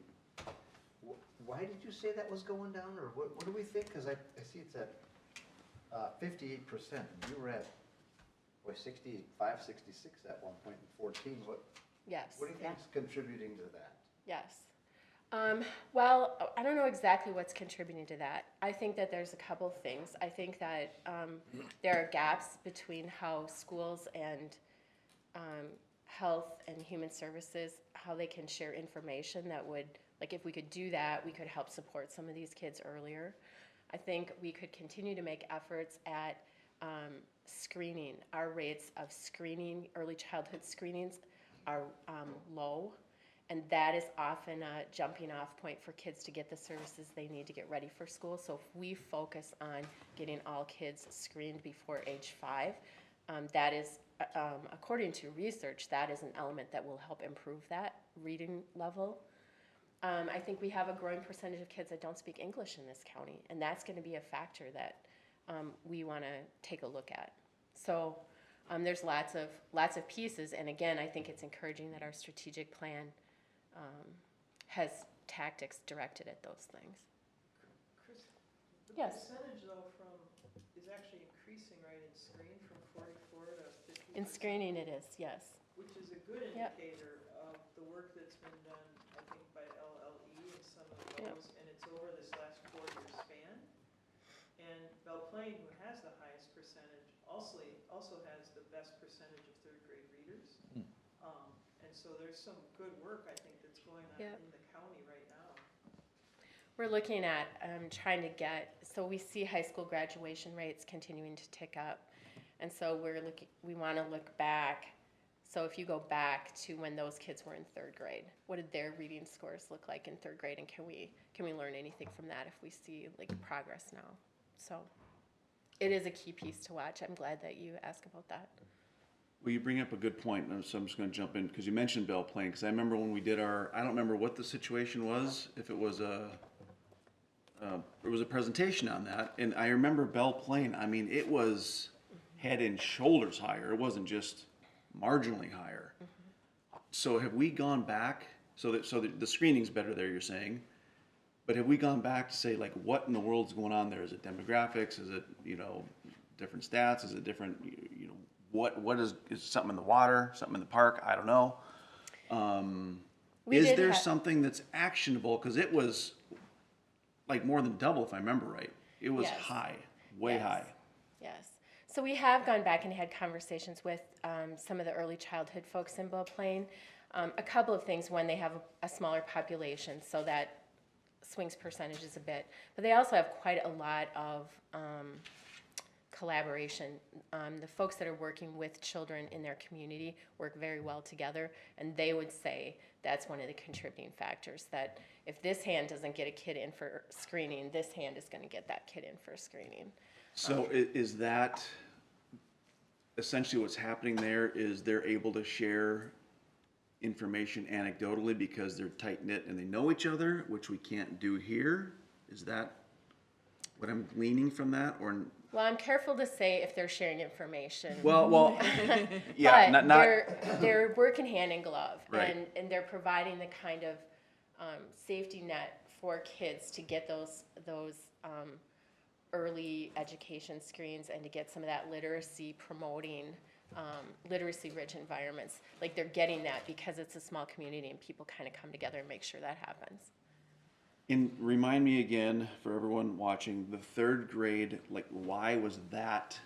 Why did you say that was going down, or what do we think? Because I see it's at 58%. You were at, 65, 66 at one point in 14. What Yes. do you think is contributing to that? Yes. Well, I don't know exactly what's contributing to that. I think that there's a couple things. I think that there are gaps between how schools and health and human services, how they can share information that would, like if we could do that, we could help support some of these kids earlier. I think we could continue to make efforts at screening. Our rates of screening, early childhood screenings, are low, and that is often a jumping off point for kids to get the services they need to get ready for school. So if we focus on getting all kids screened before age 5, that is, according to research, that is an element that will help improve that reading level. I think we have a growing percentage of kids that don't speak English in this county, and that's going to be a factor that we want to take a look at. So there's lots of pieces, and again, I think it's encouraging that our strategic plan has tactics directed at those things. Chris, the Yes. percentage though from, is is actually increasing, right, in screen from 44 to 50%. In screening it is, yes. Which is a good Yep. indicator of the work that's been done, I think, by LLE and some of Yep. those, and it's over this last 4-year span. And Belle Plaine, who has the highest percentage, also has the best percentage of third grade readers. And so there's some good work, I think, that's going on Yep. in the county right now. We're looking at trying to get, so we see high school graduation rates continuing to tick up. And so we want to look back. So if you go back to when those kids were in third grade, what did their reading scores look like in third grade? And can we learn anything from that if we see like progress now? So it is a key piece to watch. I'm glad that you asked about that. Well, you bring up a good point, so I'm just gonna jump in, because you mentioned Belle Plaine, because I remember when we did I don't remember what the situation was, if it was a presentation on that, and I remember Belle Plaine, I mean, it was head and shoulders higher, it wasn't just marginally higher. So have we gone back, so the screening's better there, you're saying, but have we gone back to say, like, what in the world's going on there? Is it demographics? Is it, different stats? Is it different, what is something in the water, something in the park? I don't know. We Is did there ha- something that's actionable? Because it was like more than double, if I remember right. It was Yes. high, way Yes. high. Yes. So we have gone back and had conversations with some of the early childhood folks in Belle Plaine. A couple of things. One, they have a smaller population, so that swings percentages a bit. But they also have quite a lot of collaboration. The folks that are working with children in their community work very well together, and they would say that's one of the contributing factors, that if this hand doesn't get a kid in for screening, this hand is going to get that kid in for screening. So is that essentially what's happening there, is they're able to share information anecdotally because they're tight-knit and they know each other, which we can't do here? Is that what I'm gleaning from that, or? Well, I'm careful to say if they're sharing information. Well, yeah, But not, they're working hand in glove, Right. and they're providing the kind of safety net for kids to get those early education screens and to get some of that literacy promoting, literacy-rich environments. Like, they're getting that because it's a small community and people kind of come together and make sure that happens. and remind me again, for everyone watching, the third grade, like, why was that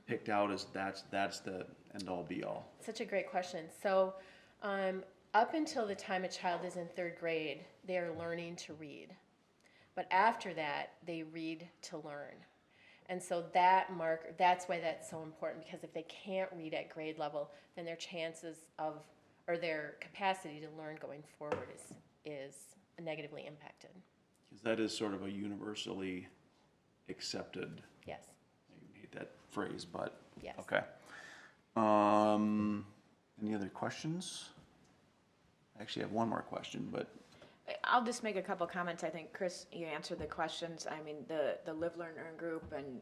picked out as that's the end-all be-all? Such a great question. So, up until the time a child is in third grade, they are learning to read. But after that, they read to learn. And so that's why that's so important, because if they can't read at grade level, then their chances of, or their capacity to learn going forward is negatively impacted. Because that is sort of a universally accepted, Yes. I hate that phrase, but, Yes. okay. Any other questions? I actually have one more question, but I'll just make a couple comments. I think, Chris, you answered the questions. I mean, the Live, Learn, Earn group, and,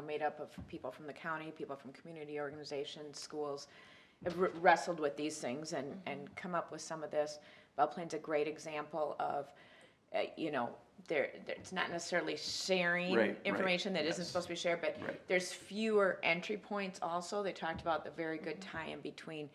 made up of people from the county, people from community organizations, schools, have wrestled with these things and come up with some of this. Belle Plaine's a great example of, it's not necessarily sharing Right, information that isn't yes. supposed to be shared, but Right. there's fewer entry points also. They talked about the very good tie-in between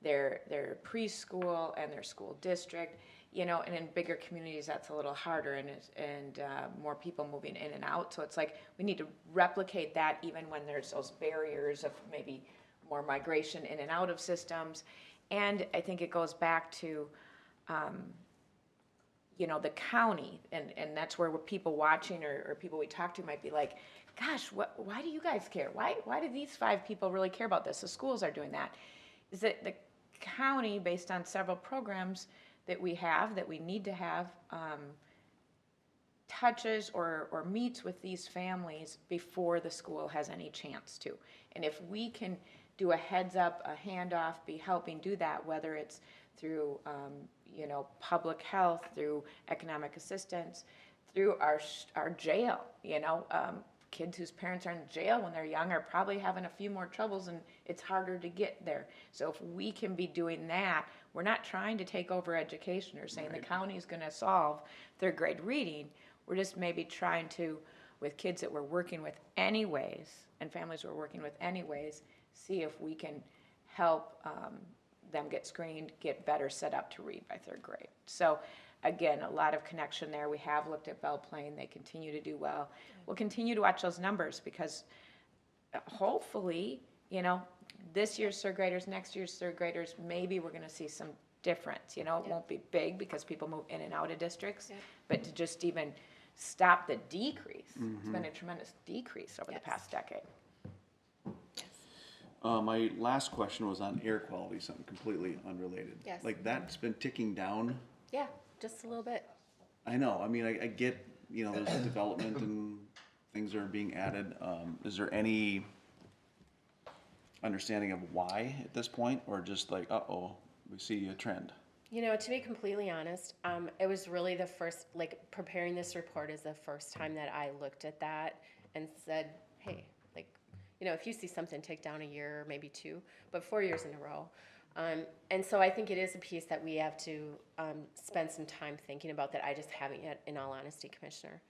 their preschool and their school district, and in bigger communities, that's a little harder, and more people moving in and out. So it's like, we need to replicate that even when there's those barriers of maybe more migration in and out of systems. And I think it goes back to, the county, and that's where people watching or people we talk to might be like, gosh, why do you guys care? Why do these 5 people really care about this? The schools are doing that. Is that the county, based on several programs that we need to have, touches or meets with these families before the school has any chance to. And if we can do a heads up, a handoff, be helping do that, whether it's through, public health, through economic assistance, through our jail, kids whose parents are in jail when they're young are probably having a few more troubles, and it's harder to get there. So if we can be doing that, we're not trying to take over education or saying the county's going to solve third grade reading. We're just maybe trying to with kids that we're working with anyways, and families we're working with anyways, see if we can help them get screened, get better set up to read by third grade. So again, a lot of connection there. We have looked at Belle Plaine. They continue to do well. We'll continue to watch those numbers because hopefully, you know, this year's third graders, next year's third graders, maybe we're going to see some difference. You know, it won't be big because people move in and out of districts, but to just even stop the decrease, it's been a tremendous decrease over the past decade. My last question was on air quality, something completely unrelated. Yes. Like that's been ticking down. Yeah, just a little bit. I know, I mean, I get, you know, there's development and things are being added. Is there any understanding of why at this point, or just like, uh-oh, we see a trend? You know, to be completely honest, it was really the first, like, preparing this report is the first time that I looked at that and said, hey, like, you know, if you see something take down a year or maybe two, but 4 years in a row. And so I think it is a piece that we have to spend some time thinking about that I just haven't yet, in all honesty, Commissioner.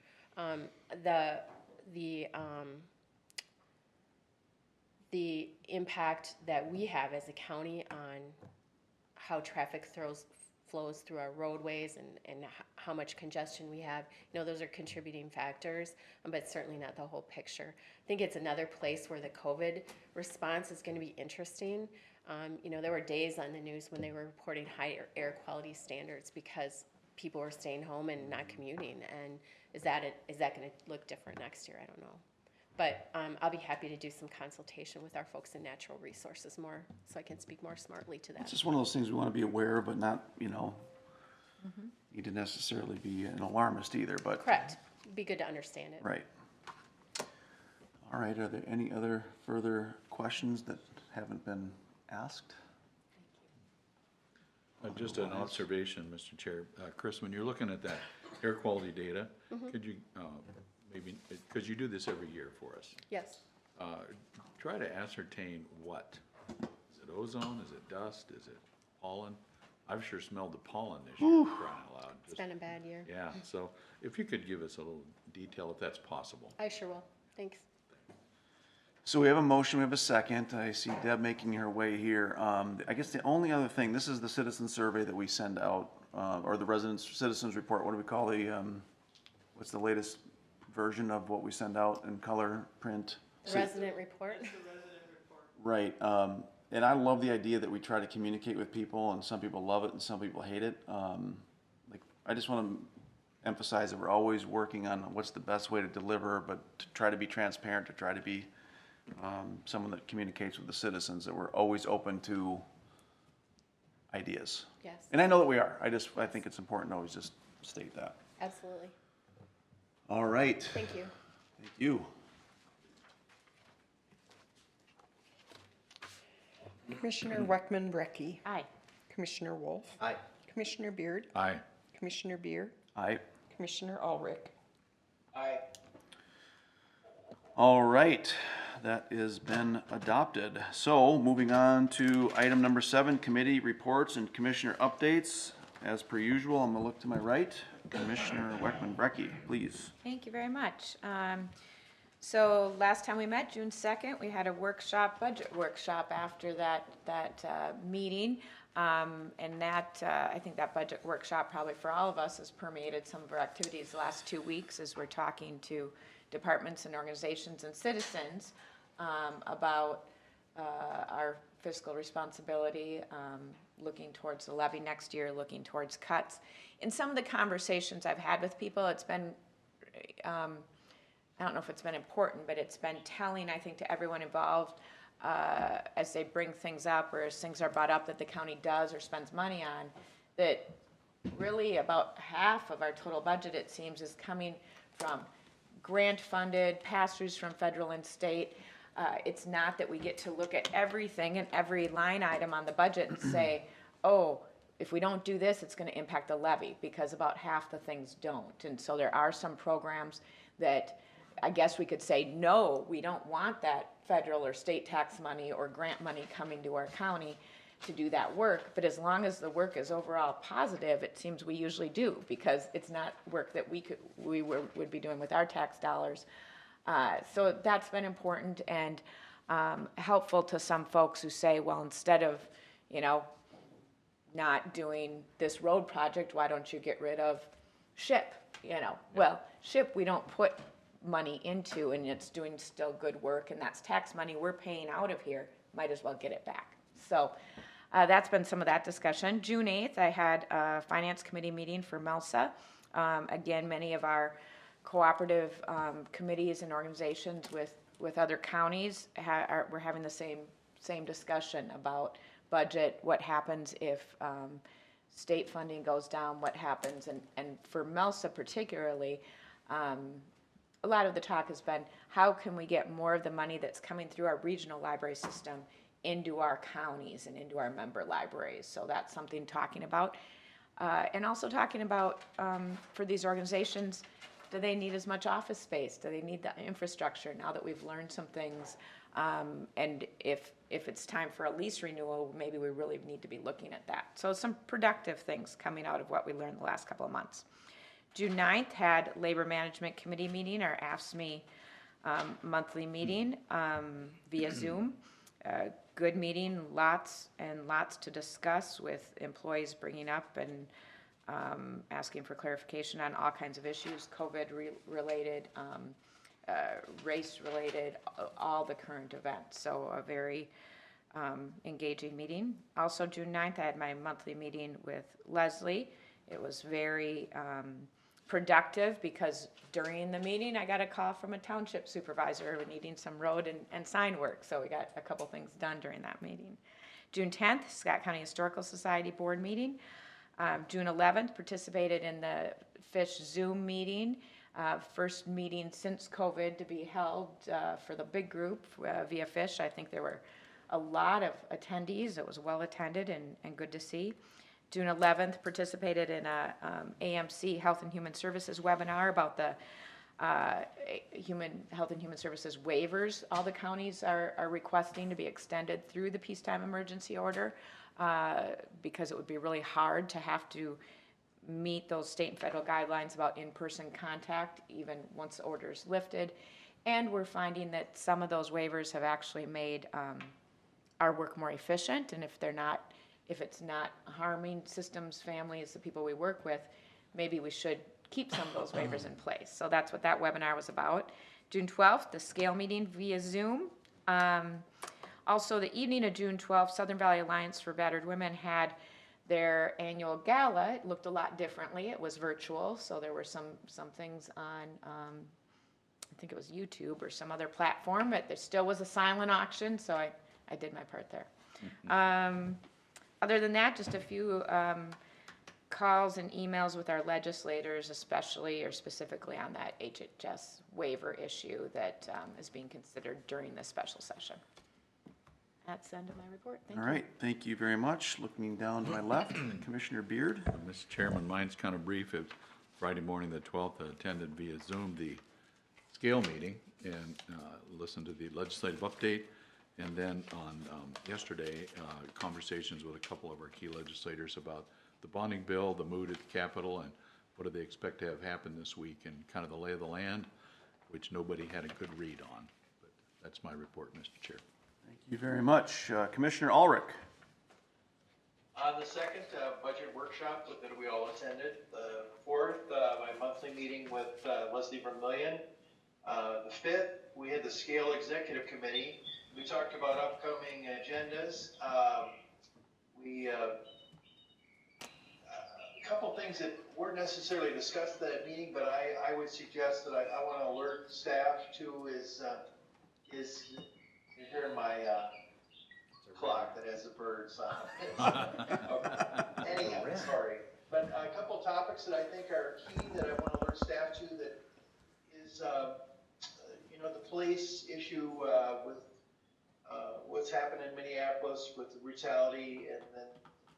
The impact that we have as a county on how traffic flows through our roadways and how much congestion we have, you know, those are contributing factors, but certainly not the whole picture. I think it's another place where the COVID response is going to be interesting. You know, there were days on the news when they were reporting higher air quality standards because people were staying home and not commuting. And is that going to look different next year? I don't know. But I'll be happy to do some consultation with our folks in natural resources more, so I can speak more smartly to that. It's just one of those things we want to be aware of, but not, you know, need to necessarily be an alarmist either, but. Correct. It'd be good to understand it. Right. All right, are there any other further questions that haven't been asked? Just an observation, Mr. Chair. Chris, when you're looking at that air quality data, could you, maybe, because you do this every year for us, Yes. try to ascertain what? Is it ozone? Is it dust? Is it pollen? I've sure smelled the pollen this year, crying out loud. It's been a bad year. Yeah, so if you could give us a little detail, if that's possible. I sure will. Thanks. So we have a motion, we have a second. I see Deb making her way here. I guess the only other thing, this is the citizen survey that we send out, or the citizens report. What do we call the, what's the latest version of what we send out in color, print? The resident report. Right. And I love the idea that we try to communicate with people, and some people love it and some people hate it. Like, I just want to emphasize that we're always working on what's the best way to deliver, but to try to be transparent, to try to be someone that communicates with the citizens, that we're always open to ideas. Yes. And I know that we are. I think it's important to always just state that. Absolutely. All right. Thank you. Thank you. Commissioner Weckman-Brecky. Aye. Commissioner Wolf. Aye. Commissioner Beard. Aye. Commissioner Beer. Aye. Commissioner Ulrich. All right, that has been adopted. So moving on to item number 7, committee reports and commissioner updates. As per usual, I'm gonna look to my right. Commissioner Weckman-Brecky, please. Thank you very much. So last time we met, June 2nd, we had a workshop, budget workshop after that meeting. And that, I think that budget workshop probably for all of us has permeated some of our activities the last 2 weeks as we're talking to departments and organizations and citizens about our fiscal responsibility, looking towards the levy next year, looking towards cuts. In some of the conversations I've had with people, it's been, I don't know if it's been important, but it's been telling, I think, to everyone involved as they bring things up or as things are brought up that the county does or spends money on, that really about half of our total budget, it seems, is coming from grant-funded, pass-throughs from federal and state. It's not that we get to look at everything and every line item on the budget and say, oh, if we don't do this, it's going to impact the levy, because about half the things don't. And so there are some programs that I guess we could say, no, we don't want that federal or state tax money or grant money coming to our county. to do that work, but as long as the work is overall positive, it seems we usually do, because it's not work that would be doing with our tax dollars. So that's been important and helpful to some folks who say, well, instead of, not doing this road project, why don't you get rid of SHIP, Well, SHIP, we don't put money into, and it's doing still good work, and that's tax money we're paying out of here, might as well get it back. So that's been some of that discussion. June 8th, I had a finance committee meeting for MELSA. Again, many of our cooperative committees and organizations with other counties we're having the same discussion about budget, what happens if state funding goes down, what happens, and for MELSA particularly, a lot of the talk has been, how can we get more of the money that's coming through our regional library system into our counties and into our member libraries? So that's something talking about. And also talking about, for these organizations, do they need as much office space? Do they need the infrastructure now that we've learned some things? And if it's time for a lease renewal, maybe we really need to be looking at that. So some productive things coming out of what we learned the last couple of months. June 9th had Labor Management Committee meeting, our AFSCME monthly meeting via Zoom. Good meeting, lots and lots to discuss, with employees bringing up and asking for clarification on all kinds of issues, COVID-related, race-related, all the current events. So a very engaging meeting. Also, June 9th, I had my monthly meeting with Leslie. It was very productive, because during the meeting, I got a call from a township supervisor needing some road and sign work. So we got a couple things done during that meeting. June 10th, Scott County Historical Society board meeting. June 11th, participated in the FISH Zoom meeting. First meeting since COVID to be held for the big group via FISH. I think there were a lot of attendees. It was well attended and good to see. June 11th, participated in a AMC Health and Human Services webinar about the Health and Human Services waivers all the counties are requesting to be extended through the peacetime emergency order, because it would be really hard to have to meet those state and federal guidelines about in-person contact even once the order is lifted. And we're finding that some of those waivers have actually made our work more efficient, and if it's not harming systems, families, the people we work with, maybe we should keep some of those waivers in place. So that's what that webinar was about. June 12th, the scale meeting via Zoom. Also, the evening of June 12th, Southern Valley Alliance for Battered Women had their annual gala. It looked a lot differently. It was virtual, so there were some things on, I think it was YouTube or some other platform, but there still was a silent auction, so I did my part there. Other than that, just a few calls and emails with our legislators, especially or specifically on that HHS waiver issue that is being considered during this special session. That's the end of my report. Thank you. All right, thank you very much. Looking down to my left, Commissioner Beard. Mr. Chairman, mine's kind of brief. It was Friday morning, the 12th, I attended via Zoom the scale meeting and listened to the legislative update. And then on yesterday, conversations with a couple of our key legislators about the bonding bill, the mood at the Capitol, and what do they expect to have happen this week, and kind of the lay of the land, which nobody had a good read on. But that's my report, Mr. Chair. Thank you very much. Commissioner Ulrich. On the second budget workshop that we all attended, the fourth, my monthly meeting with Leslie Vermillion. The fifth, we had the Scale Executive Committee. We talked about upcoming agendas. A couple things that weren't necessarily discussed at that meeting, but I would suggest that I want to alert staff to is you're hearing my clock that has the birds on. Anyhow, sorry. But a couple topics that I think are key that I want to alert staff to, that is, the police issue with what's happened in Minneapolis with the brutality and then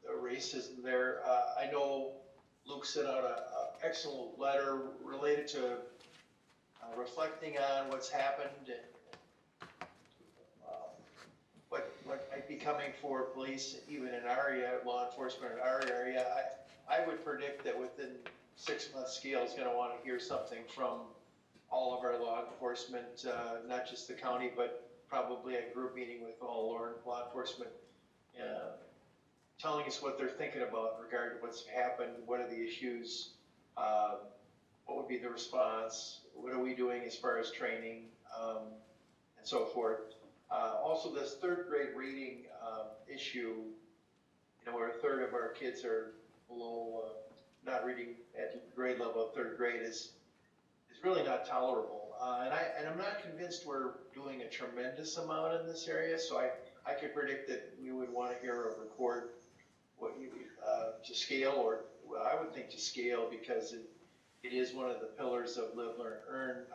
the racism there. I know Luke sent out an excellent letter related to reflecting on what's happened and what might be be coming for police, even in our area, law enforcement in our area. I would predict that within 6 months, Scale is gonna wanna hear something from all of our law enforcement, not just the county, but probably a group meeting with all law enforcement, telling us what they're thinking about in regard to what's happened, what are the issues, what would be the response, what are we doing as far as training, and so forth. Also, this third grade reading issue, where a third of our kids are below, not reading at grade level of third grade is really not tolerable. And I'm not convinced we're doing a tremendous amount in this area, so I could predict that we would want to hear a report to Scale, or well, I would think to Scale, because it is one of the pillars of Live, Learn, Earn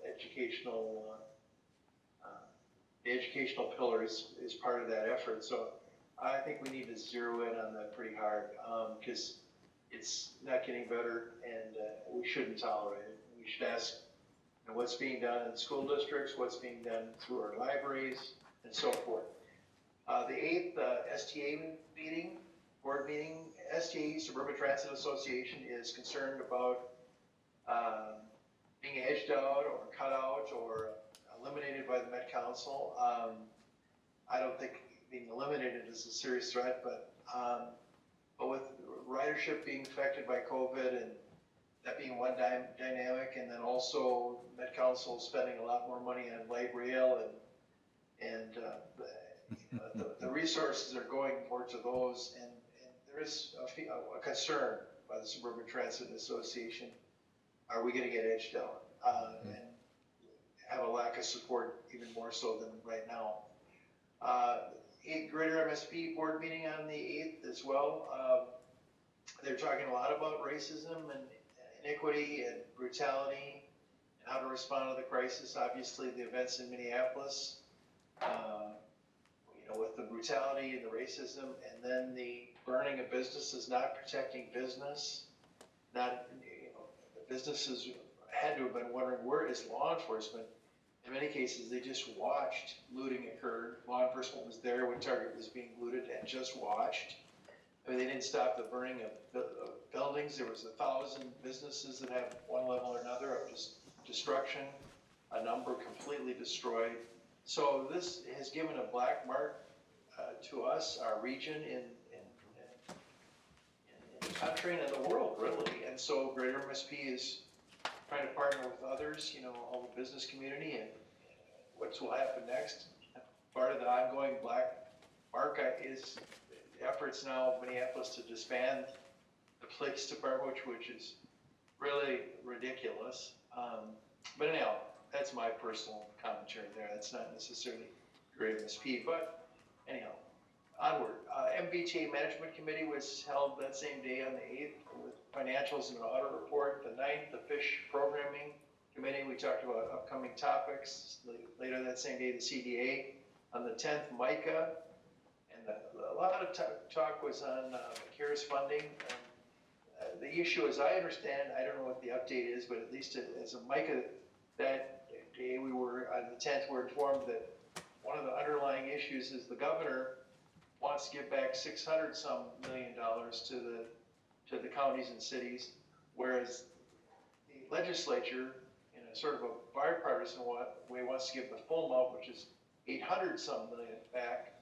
educational. The educational pillar is part of that effort. So I think we need to zero in on that pretty hard, because it's not getting better, and we shouldn't tolerate it. We should ask what's being done in school districts, what's being done through our libraries, and so forth. The 8th STA meeting, board meeting, STA, Suburban Transit Association, is concerned about being edged out or cut out or eliminated by the Met Council. I don't think being eliminated is a serious threat, but with ridership being affected by COVID and that being one dynamic, and then also Met Council spending a lot more money on light rail, and the resources are going more to those, and there is a concern by the Suburban Transit Association. Are we going to get edged out and have a lack of support even more so than right now? Greater MSP board meeting on the 8th as well. They're talking a lot about racism and inequity and brutality and how to respond to the crisis. Obviously, the events in Minneapolis, with the brutality and the racism, and then the burning of businesses, not protecting business, not, the businesses had to have been wondering, where is law enforcement? In many cases, they just watched looting occur. Law enforcement was there when Target was being looted and just watched. I mean, they didn't stop the burning of buildings. There was 1,000 businesses that have one level or another of just destruction, a number completely destroyed. So this has given a black mark to us, our region, in the country and in the world, really. And so Greater MSP is trying to partner with others, all the business community, and what will happen next. Part of the ongoing black mark is efforts now of Minneapolis to disband the police department, which is really ridiculous. But anyhow, that's my personal commentary there. That's not necessarily Greater MSP, but anyhow, onward. MBTA Management Committee was held that same day on the 8th with financials and an audit report. The 9th, the Fish Programming Committee, we talked about upcoming topics. Later that same day, the CDA. On the 10th, MICA. And a lot of talk was on CARES funding. And, the issue, as I understand, I don't know what the update is, but at least as a MICA that day, we were on the 10th, we're informed that one of the underlying issues is the governor wants to give back $600-some million to the counties and cities, whereas the legislature, in a sort of a bipartisan way, wants to give the full amount, which is $800-some million back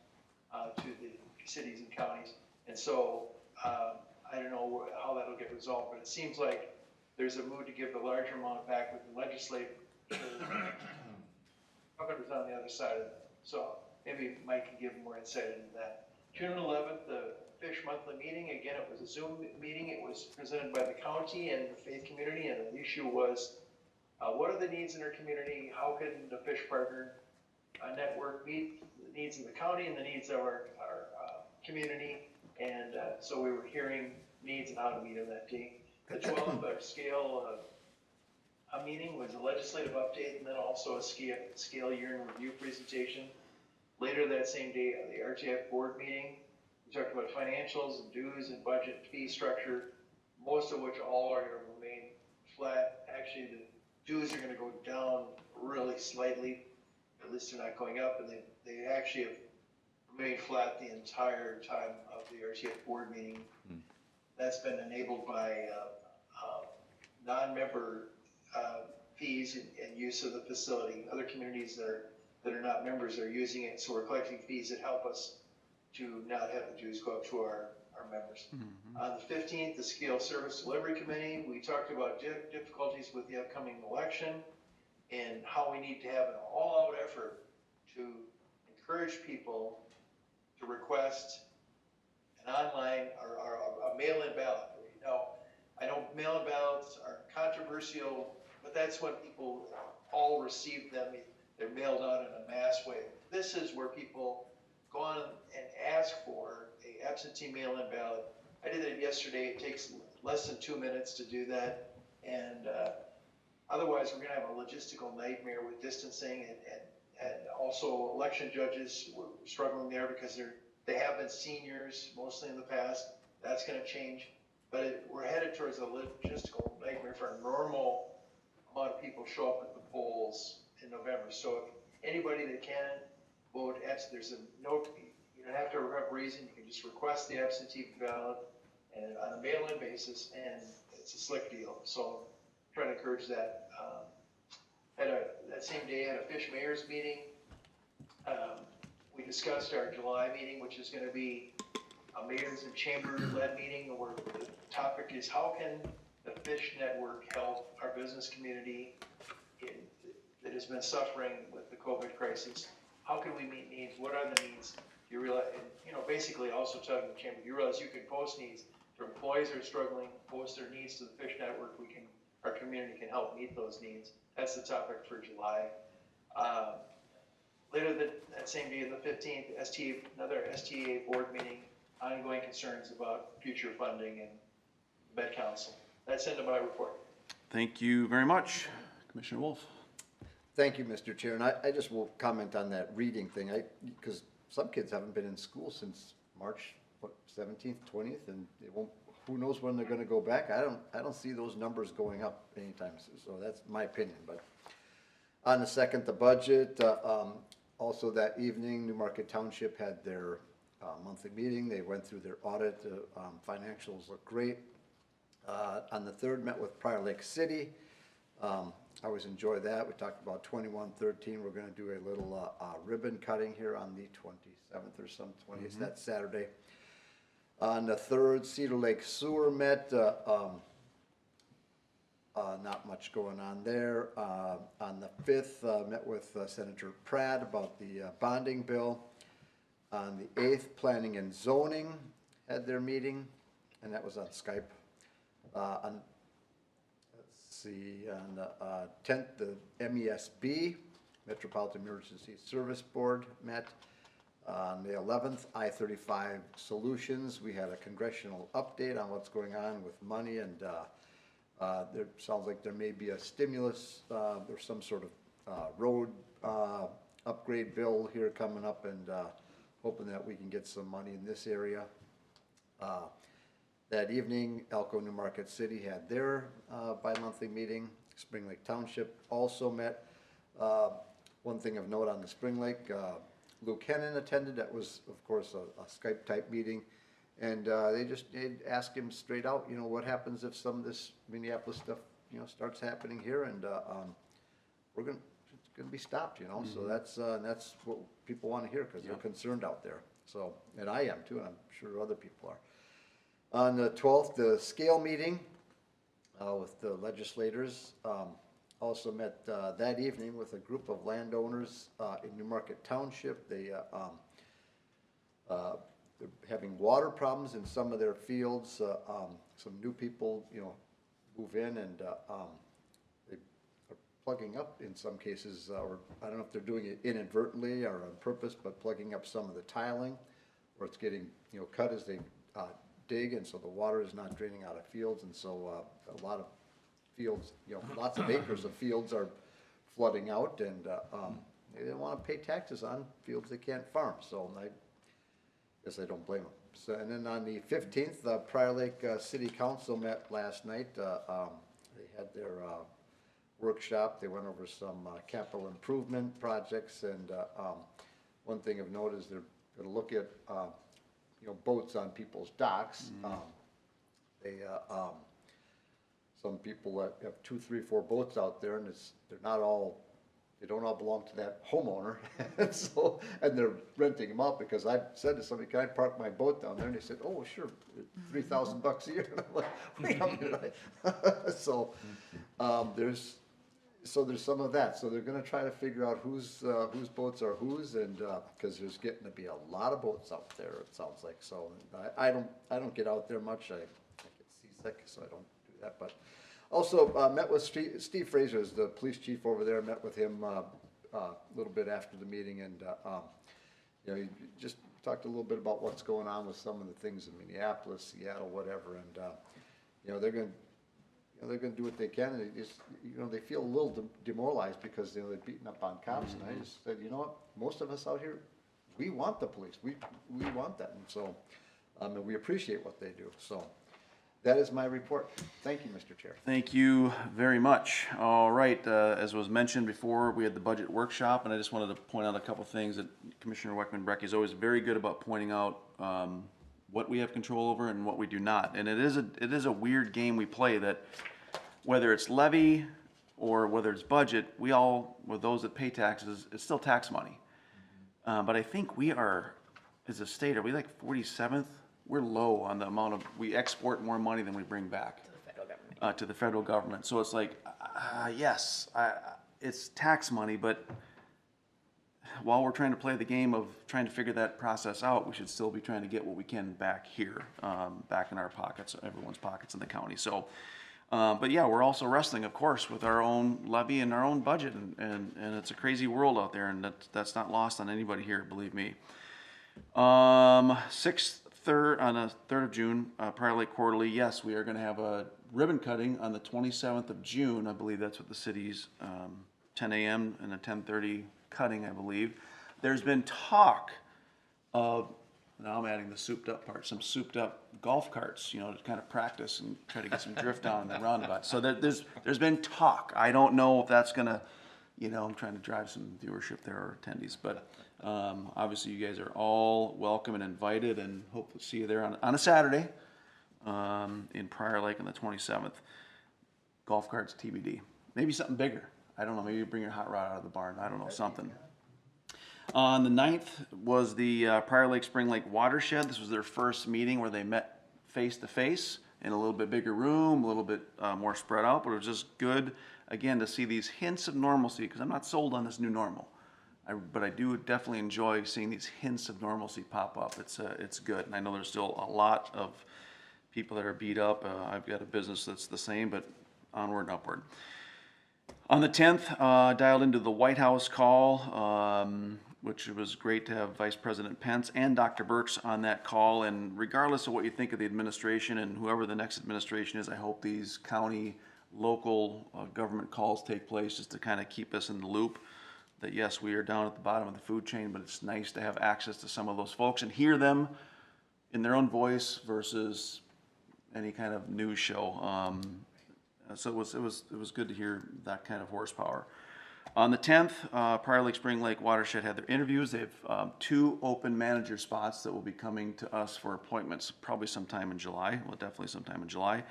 to the cities and counties. And so I don't know how that'll get resolved, but it seems like there's a mood to give the larger amount back with the legislature. Governor's on the other side of that. So maybe Mike can give more insight into that. June 11th, the Fish Monthly Meeting. Again, it was a Zoom meeting. It was presented by the county and the faith community, and the issue was, what are the needs in our community? How can the Fish Partner Network meet the needs of the county and the needs of our community? And so we were hearing needs and how to meet them that day. The 12th, our Scale meeting was a legislative update, and then also a Scale year in review presentation. Later that same day, the RTF board meeting, we talked about financials and dues and budget fee structure, most of which all are going to remain flat. Actually, the dues are going to go down really slightly. At least they're not going up, and they actually have remain flat the entire time of the RTF board meeting. That's been enabled by non-member fees and use of the facility. Other communities that are not members are using it, so we're collecting fees that help us to not have the dues go up to our members. On the 15th, the Scale Service Delivery Committee, we talked about difficulties with the upcoming election and how we need to have an all-out effort to encourage people to request an online or a mail-in ballot. I know mail-in ballots are controversial, but that's when people all receive them. They're mailed out in a mass way. This is where people go on and ask for a absentee mail-in ballot. I did it yesterday. It takes less than 2 minutes to do that. And otherwise, we're gonna have a logistical nightmare with distancing and also election judges were struggling there because they have been seniors mostly in the past. That's gonna change. But we're headed towards a logistical nightmare for a normal amount of people show up at the polls in November. So if anybody that can vote, there's you don't have to have a reason. You can just request the absentee ballot and on a mail-in basis, and it's a slick deal. So I'm trying to encourage that. That same day, I had a Fish Mayor's meeting. We discussed our July meeting, which is going to be a mayors and chamber-led meeting where the topic is how can the Fish Network help our business community that has been suffering with the COVID crisis? How can we meet needs? What are the needs? You realize, basically also talking to the chamber, you realize you can post needs for employees that are struggling, post their needs to the Fish Network. Our community can help meet those needs. That's the topic for July. Later that same day, the 15th, another STA board meeting, ongoing concerns about future funding and Med Council. That's into my report. Thank you very much. Commissioner Wolf. Thank you, Mr. Chair, and I just will comment on that reading thing, because some kids haven't been in school since March, 17th, 20th, and they won't, who knows when they're gonna go back. I don't see those numbers going up anytime soon, so that's my opinion. But on the second, the budget, also that evening, Newmarket Township had their monthly meeting. They went through their audit, financials look great. On the third, met with Prior Lake City. I always enjoy that. We talked about 2113. We're going to do a little ribbon cutting here on the 27th or some 20th. That's Saturday. On the third, Cedar Lake Sewer met. Not much going on there. On the 5th, met with Senator Pratt about the bonding bill. On the 8th, Planning and Zoning had their meeting, and that was on Skype. On the 10th, the MESB, Metropolitan Emergency Service Board, met. On the 11th, I-35 Solutions, we had a congressional update on what's going on with money, and there sounds like there may be a stimulus, or some sort of road upgrade bill here coming up, and hoping that we can get some money in this area. That evening, Elko New Market City had their bi-monthly meeting. Spring Lake Township also met. One thing of note on the Spring Lake, Luke Hennon attended. That was, of course, a Skype-type meeting. And they'd ask him straight out, what happens if some of this Minneapolis stuff, starts happening here, and it's gonna be stopped, So that's what people want to hear, because they're concerned out there. So, and I am too, and I'm sure other people are. On the 12th, the scale meeting with the legislators also met that evening with a group of landowners in Newmarket Township. They're having water problems in some of their fields. Some new people, move in, and they are plugging up in some cases, or I don't know if they're doing it inadvertently or on purpose, but plugging up some of the tiling, or it's getting cut as they dig, and so the water is not draining out of fields, and so a lot of fields, lots of acres of fields are flooding out, and they don't want to pay taxes on fields they can't farm. So I guess I don't blame them. So, and then on the 15th, the Prior Lake City Council met last night. They had their workshop. They went over some capital improvement projects, and one thing of note is they're gonna look at, you know, boats on people's docks. They, some people that have 2, 3, 4 boats out there, and they're not all, they don't all belong to that homeowner. And so, and they're renting them out, because I said to somebody, can I park my boat down there? And they said, oh, sure, $3,000 a year. And I'm like, wait a minute. So, there's some of that. So they're gonna try to figure out whose boats are whose, and, cause there's getting to be a lot of boats out there, it sounds like. So I don't get out there much. I get seasick, so I don't do that. But also, met with Steve Fraser, is the police chief over there. Met with him, a little bit after the meeting, and, you know, he just talked a little bit about what's going on with some of the things in Minneapolis, Seattle, whatever, and, you know, they're gonna do what they can, and they just, you know, they feel a little demoralized because, you know, they're beating up on cops, and I just said, you know what, most of us out here, we want the police, we want that, and so, and we appreciate what they do, so, that is my report. Thank you, Mr. Chair. Thank you very much. All right, as was mentioned before, we had the budget workshop, and I just wanted to point out a couple things that Commissioner Weckman-Breck is always very good about pointing out, what we have control over and what we do not. And it is a weird game we play, that whether it's levy or whether it's budget, we all, with those that pay taxes, it's still tax money. But I think we are, as a state, are we like 47th? We're low on the amount of, we export more money than we bring back. To the federal government. To the federal government. So it's like, yes, it's tax money, but while we're trying to play the game of trying to figure that process out, we should still be trying to get what we can back here, back in our pockets, everyone's pockets in the county. So, but yeah, we're also wrestling, of course, with our own levy and our own budget, and it's a crazy world out there, and that's not lost on anybody here, believe me. 3rd of June, Prior Lake Quarterly. Yes, we are going to have a ribbon cutting on the 27th of June. I believe that's what the city's 10 a.m. and a 10:30 cutting, I believe. There's been talk of, now I'm adding the souped up part, some souped up golf carts, you know, to kind of practice and try to get some drift on in the roundabout. So there's been talk. I don't know if that's gonna, you know, I'm trying to drive some viewership there or attendees, but obviously you guys are all welcome and invited, and hope to see you there on a Saturday in Prior Lake on the 27th. Golf carts TBD. Maybe something bigger. I don't know, maybe you bring your hot rod out of the barn. I don't know, something. On the 9th was the Prior Lake Spring Lake Watershed. This was their first meeting where they met face to face in a little bit bigger room, a little bit more spread out, but it was just good, again, to see these hints of normalcy, because I'm not sold on this new normal. But I do definitely enjoy seeing these hints of normalcy pop up. It's good, and I know there's still a lot of people that are beat up. I've got a business that's the same, but onward and upward. On the 10th, dialed into the White House call, which was great to have Vice President Pence and Dr. Birx on that call. And regardless of what you think of the administration and whoever the next administration is, I hope these county, local government calls take place just to kind of keep us in the loop. That yes, we are down at the bottom of the food chain, but it's nice to have access to some of those folks and hear them in their own voice versus any kind of news show. So it was good to hear that kind of horsepower. On the 10th, Prior Lake Spring Lake Watershed had their interviews. They have 2 open manager spots that will be coming to us for appointments probably sometime in July. Well, definitely sometime in July.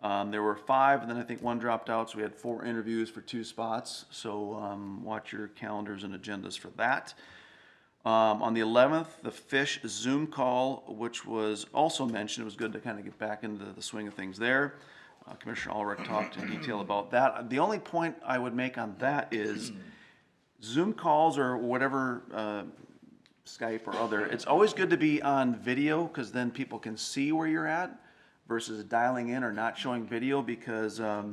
There were 5, and then I think 1 dropped out, so we had 4 interviews for 2 spots. So watch your calendars and agendas for that. On the 11th, the Fish Zoom call, which was also mentioned. It was good to kind of get back into the swing of things there. Commissioner Ulrich talked in detail about that. The only point I would make on that is Zoom calls or whatever, Skype or other, it's always good to be on video, because then people can see where you're at versus dialing in or not showing video, because a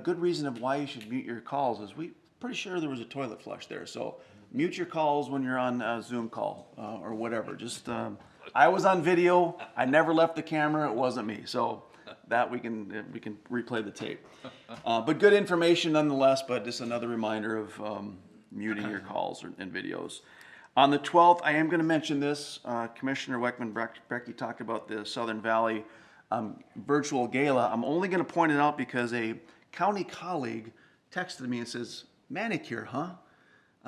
good reason of why you should mute your calls is pretty sure there was a toilet flush there. So mute your calls when you're on a Zoom call or whatever. Just I was on video. I never left the camera. It wasn't me. So that we can replay the tape. But good information nonetheless, but just another reminder of muting your calls and videos. On the 12th, I am going to mention this. Commissioner Weckman-Breck talked about the Southern Valley virtual gala. I'm only going to point it out because a county colleague texted me and says, manicure, huh?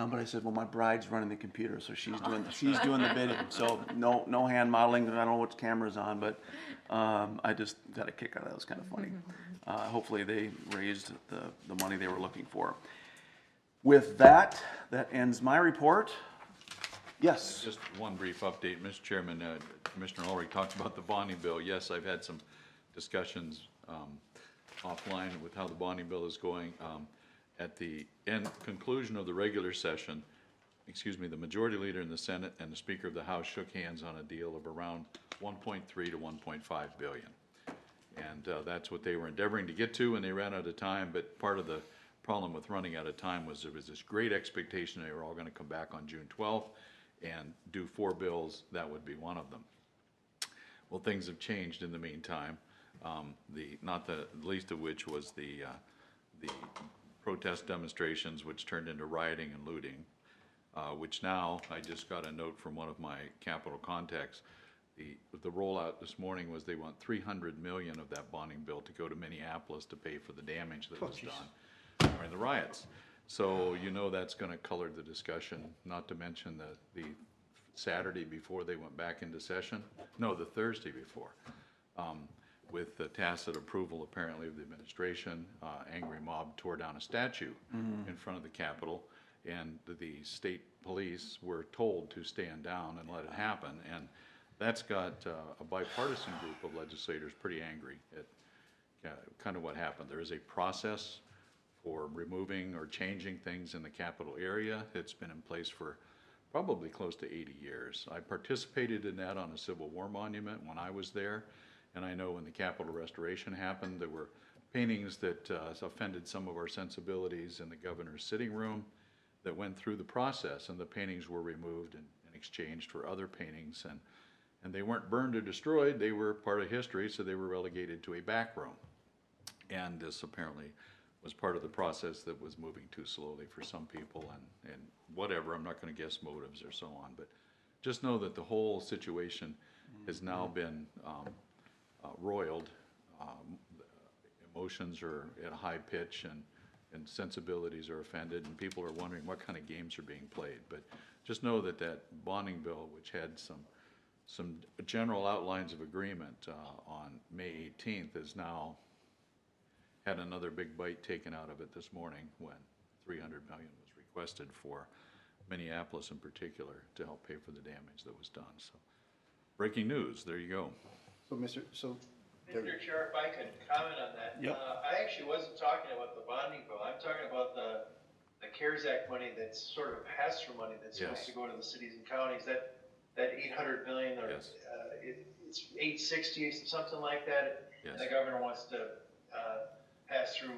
But I said, well, my bride's running the computer, so she's doing the bidding. So no hand modeling. I don't know what camera's on, but I just got a kick out of that. It was kind of funny. Hopefully they raised the money they were looking for. With that ends my report. Yes. Just one brief update, Mr. Chairman. Commissioner Ulrich talked about the bonding bill. Yes, I've had some discussions offline with how the bonding bill is going. At the conclusion of the regular session, the majority leader in the Senate and the Speaker of the House shook hands on a deal of around 1.3 to 1.5 billion. And that's what they were endeavoring to get to, and they ran out of time. But part of the problem with running out of time was there was this great expectation they were all going to come back on June 12th and do 4 bills. That would be one of them. Well, things have changed in the meantime. Not the least of which was the protest demonstrations, which turned into rioting and looting, which now, I just got a note from one of my Capitol contacts. The rollout this morning was they want 300 million of that bonding bill to go to Minneapolis to pay for the damage that was done during the riots. So that's going to color the discussion, not to mention the Saturday before they went back into session. No, the Thursday before. With the tacit approval apparently of the administration, angry mob tore down a statue in front of the Capitol, and the state police were told to stand down and let it happen. And that's got a bipartisan group of legislators pretty angry at kind of what happened. There is a process for removing or changing things in the Capitol area. It's been in place for probably close to 80 years. I participated in that on a Civil War monument when I was there. And I know when the Capitol restoration happened, there were paintings that offended some of our sensibilities in the governor's sitting room that went through the process, and the paintings were removed and exchanged for other paintings. And they weren't burned or destroyed. They were part of history, so they were relegated to a back room. And this apparently was part of the process that was moving too slowly for some people, and whatever. I'm not going to guess motives or so on. But just know that the whole situation has now been roiled. Emotions are at a high pitch, and sensibilities are offended, and people are wondering what kind of games are being played. But just know that bonding bill, which had some general outlines of agreement on May 18th, has now had another big bite taken out of it this morning when 300 million was requested for Minneapolis in particular to help pay for the damage that was done. So, breaking news. There you go. So Mr. Chair, if I could comment on that. Yep. I actually wasn't talking about the bonding bill. I'm talking about the CARES Act money that's sort of pass-through money that's supposed to go to the cities and counties. That 800 million, or Yes. It's 860, something like that. Yes. And the governor wants to pass through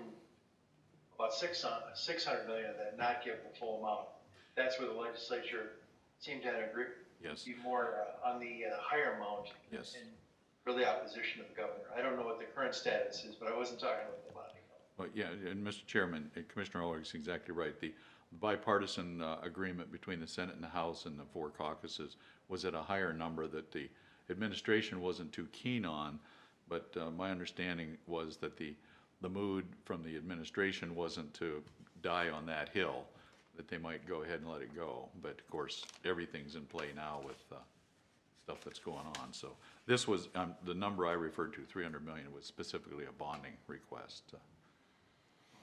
about 600 million of that, not give the full amount. That's where the legislature seemed to have agreed. Yes. Be more on the higher amount. Yes. And really opposition of the governor. I don't know what the current status is, but I wasn't talking about the bonding. Well, yeah, and Mr. Chairman, Commissioner Ulrich is exactly right. The bipartisan agreement between the Senate and the House and the 4 caucuses was at a higher number that the administration wasn't too keen on, but my understanding was that the mood from the administration wasn't to die on that hill, that they might go ahead and let it go. But of course, everything's in play now with stuff that's going on. So this was, the number I referred to, 300 million, was specifically a bonding request to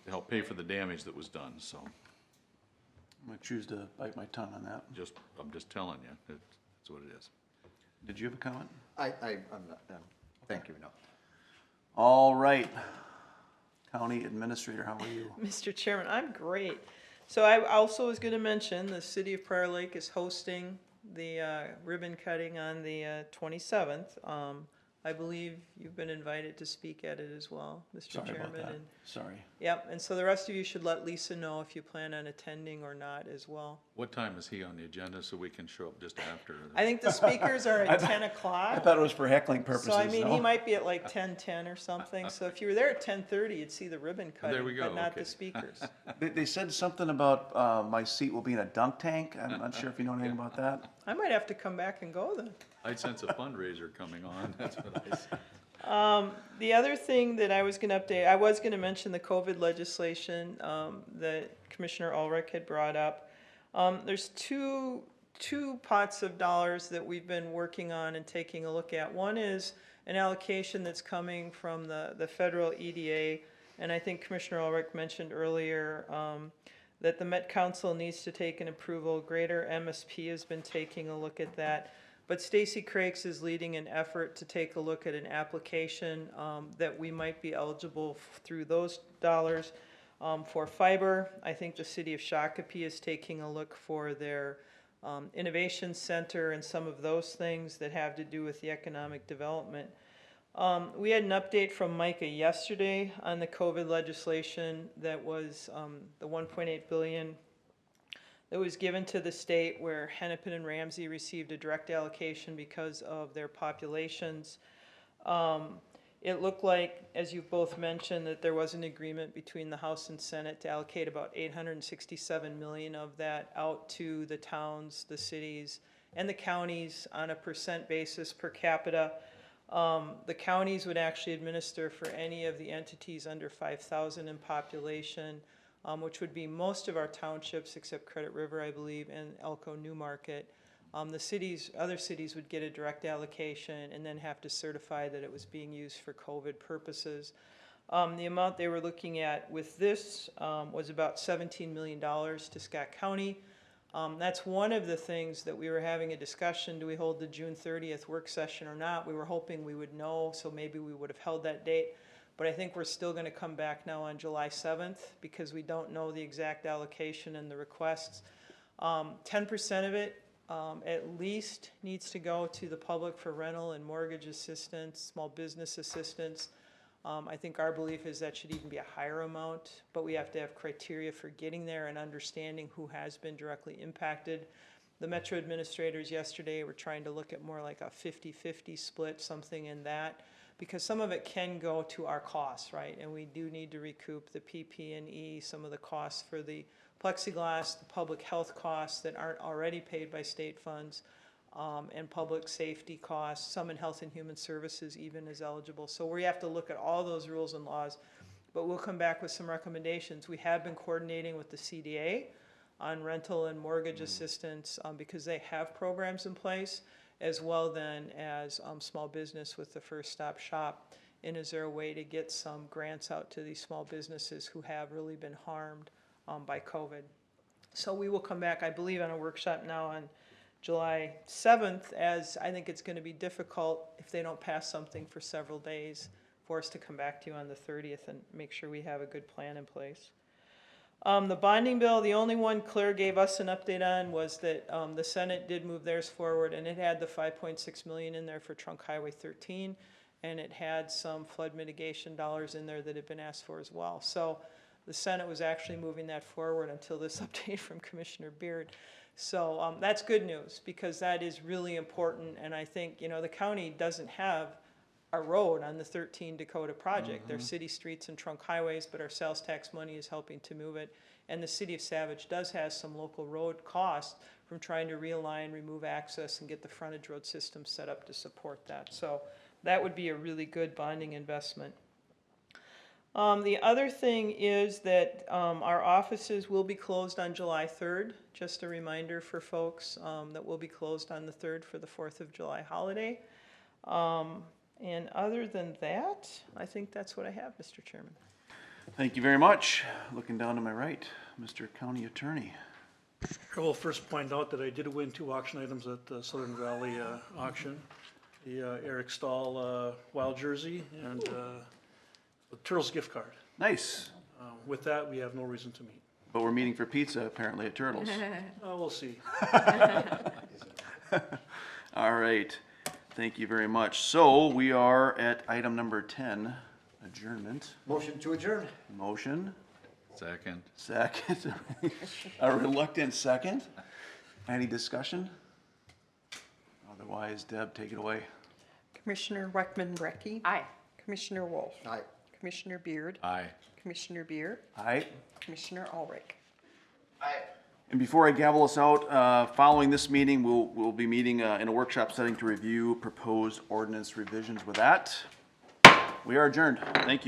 help pay for the damage that was done. So I'm going to choose to bite my tongue on that. I'm just telling you, that's what it is. Did you have a comment? I'm not, thank you, no. All right. County Administrator, how are you? Mr. Chairman, I'm great. So I also was going to mention the city of Prior Lake is hosting the ribbon cutting on the 27th. I believe you've been invited to speak at it as well, Mr. Sorry Chairman. about that. And, Sorry. yep, and so the rest of you should let Lisa know if you plan on attending or not as well. What time is he on the agenda so we can show up just after? I think the speakers are at 10 I o'clock. thought it was for heckling purposes. So I mean, no? he might be at like 10:10 or something. So if you were there at 10:30, you'd see the ribbon cutting, There we go, but not okay. the speakers. They said something about my seat will be in a dunk tank. I'm not sure if you know anything about that. I might have to come back and go then. I sense a fundraiser coming on. That's what I see. The other thing that I was going to update, I was going to mention the COVID legislation that Commissioner Ulrich had brought up. There's two pots of dollars that we've been working on and taking a look at. One is an allocation that's coming from the federal EDA, and I think Commissioner Ulrich mentioned earlier that the Met Council needs to take an approval. Greater MSP has been taking a look at that. But Stacy Crakes is leading an effort to take a look at an application that we might be eligible through those dollars for fiber. I think the city of Shakopee is taking a look for their innovation center and some of those things that have to do with the economic development. We had an update from Micah yesterday on the COVID legislation that was the $1.8 billion that was given to the state, where Hennepin and Ramsey received a direct allocation because of their populations. It looked like, as you've both mentioned, that there was an agreement between the House and Senate to allocate about $867 million of that out to the towns, the cities, and the counties on a percent basis per capita. The counties would actually administer for any of the entities under 5,000 in population, which would be most of our townships except Credit River, I believe, and Elko Newmarket. The cities, other cities would get a direct allocation and then have to certify that it was being used for COVID purposes. The amount they were looking at with this was about $17 million to Scott County. That's one of the things that we were having a discussion. Do we hold the June 30th work session or not? We were hoping we would know, so maybe we would have held that date. But I think we're still going to come back now on July 7th because we don't know the exact allocation and the requests. 10% of it at least needs to go to the public for rental and mortgage assistance, small business assistance. I think our belief is that should even be a higher amount, but we have to have criteria for getting there and understanding who has been directly impacted. The Metro administrators yesterday were trying to look at more like a 50-50 split, something in that, because some of it can go to our costs, right? And we do need to recoup the PP&E, some of the costs for the plexiglass, the public health costs that aren't already paid by state funds, and public safety costs. Some in Health and Human Services even is eligible. So we have to look at all those rules and laws, but we'll come back with some recommendations. We have been coordinating with the CDA on rental and mortgage assistance because they have programs in place, as well then as small business with the First Stop Shop. And is there a way to get some grants out to these small businesses who have really been harmed by COVID? So we will come back, I believe, on a workshop now on July 7th, as I think it's going to be difficult if they don't pass something for several days for us to come back to you on the 30th and make sure we have a good plan in place. The bonding bill, the only one Claire gave us an update on was that the Senate did move theirs forward, and it had the $5.6 million in there for Trunk Highway 13, and it had some flood mitigation dollars in there that had been asked for as well. So the Senate was actually moving that forward until this update from Commissioner Beard. So that's good news, because that is really important, and I think, you know, the county doesn't have a road on the 13 Dakota project. They're city streets and trunk highways, but our sales tax money is helping to move it. And the city of Savage does have some local road costs from trying to realign, remove access, and get the frontage road system set up to support that. So that would be a really good bonding investment. The other thing is that our offices will be closed on July 3rd. Just a reminder for folks that we'll be closed on the 3rd for the 4th of July holiday. And other than that, I think that's what I have, Mr. Chairman. Thank you very much. Looking down to my right, Mr. County Attorney. I will first point out that I did win 2 auction items at the Southern Valley auction. The Eric Stahl wild jersey and the Turtles gift card. Nice. With that, we have no reason to meet. But we're meeting for pizza apparently at Turtles. We'll see. All right. Thank you very much. So we are at item number 10, adjournment. Motion to adjourn. Motion. Second. Second. A reluctant second. Any discussion? Otherwise, Deb, take it away. Commissioner Weckman-Brecky. Aye. Commissioner Wolf. Aye. Commissioner Beard. Aye. Commissioner Beer. Aye. Commissioner Ulrich. Aye. And before I gavel us out, following this meeting, we'll be meeting in a workshop setting to review proposed ordinance revisions. With that, we are adjourned. Thank you.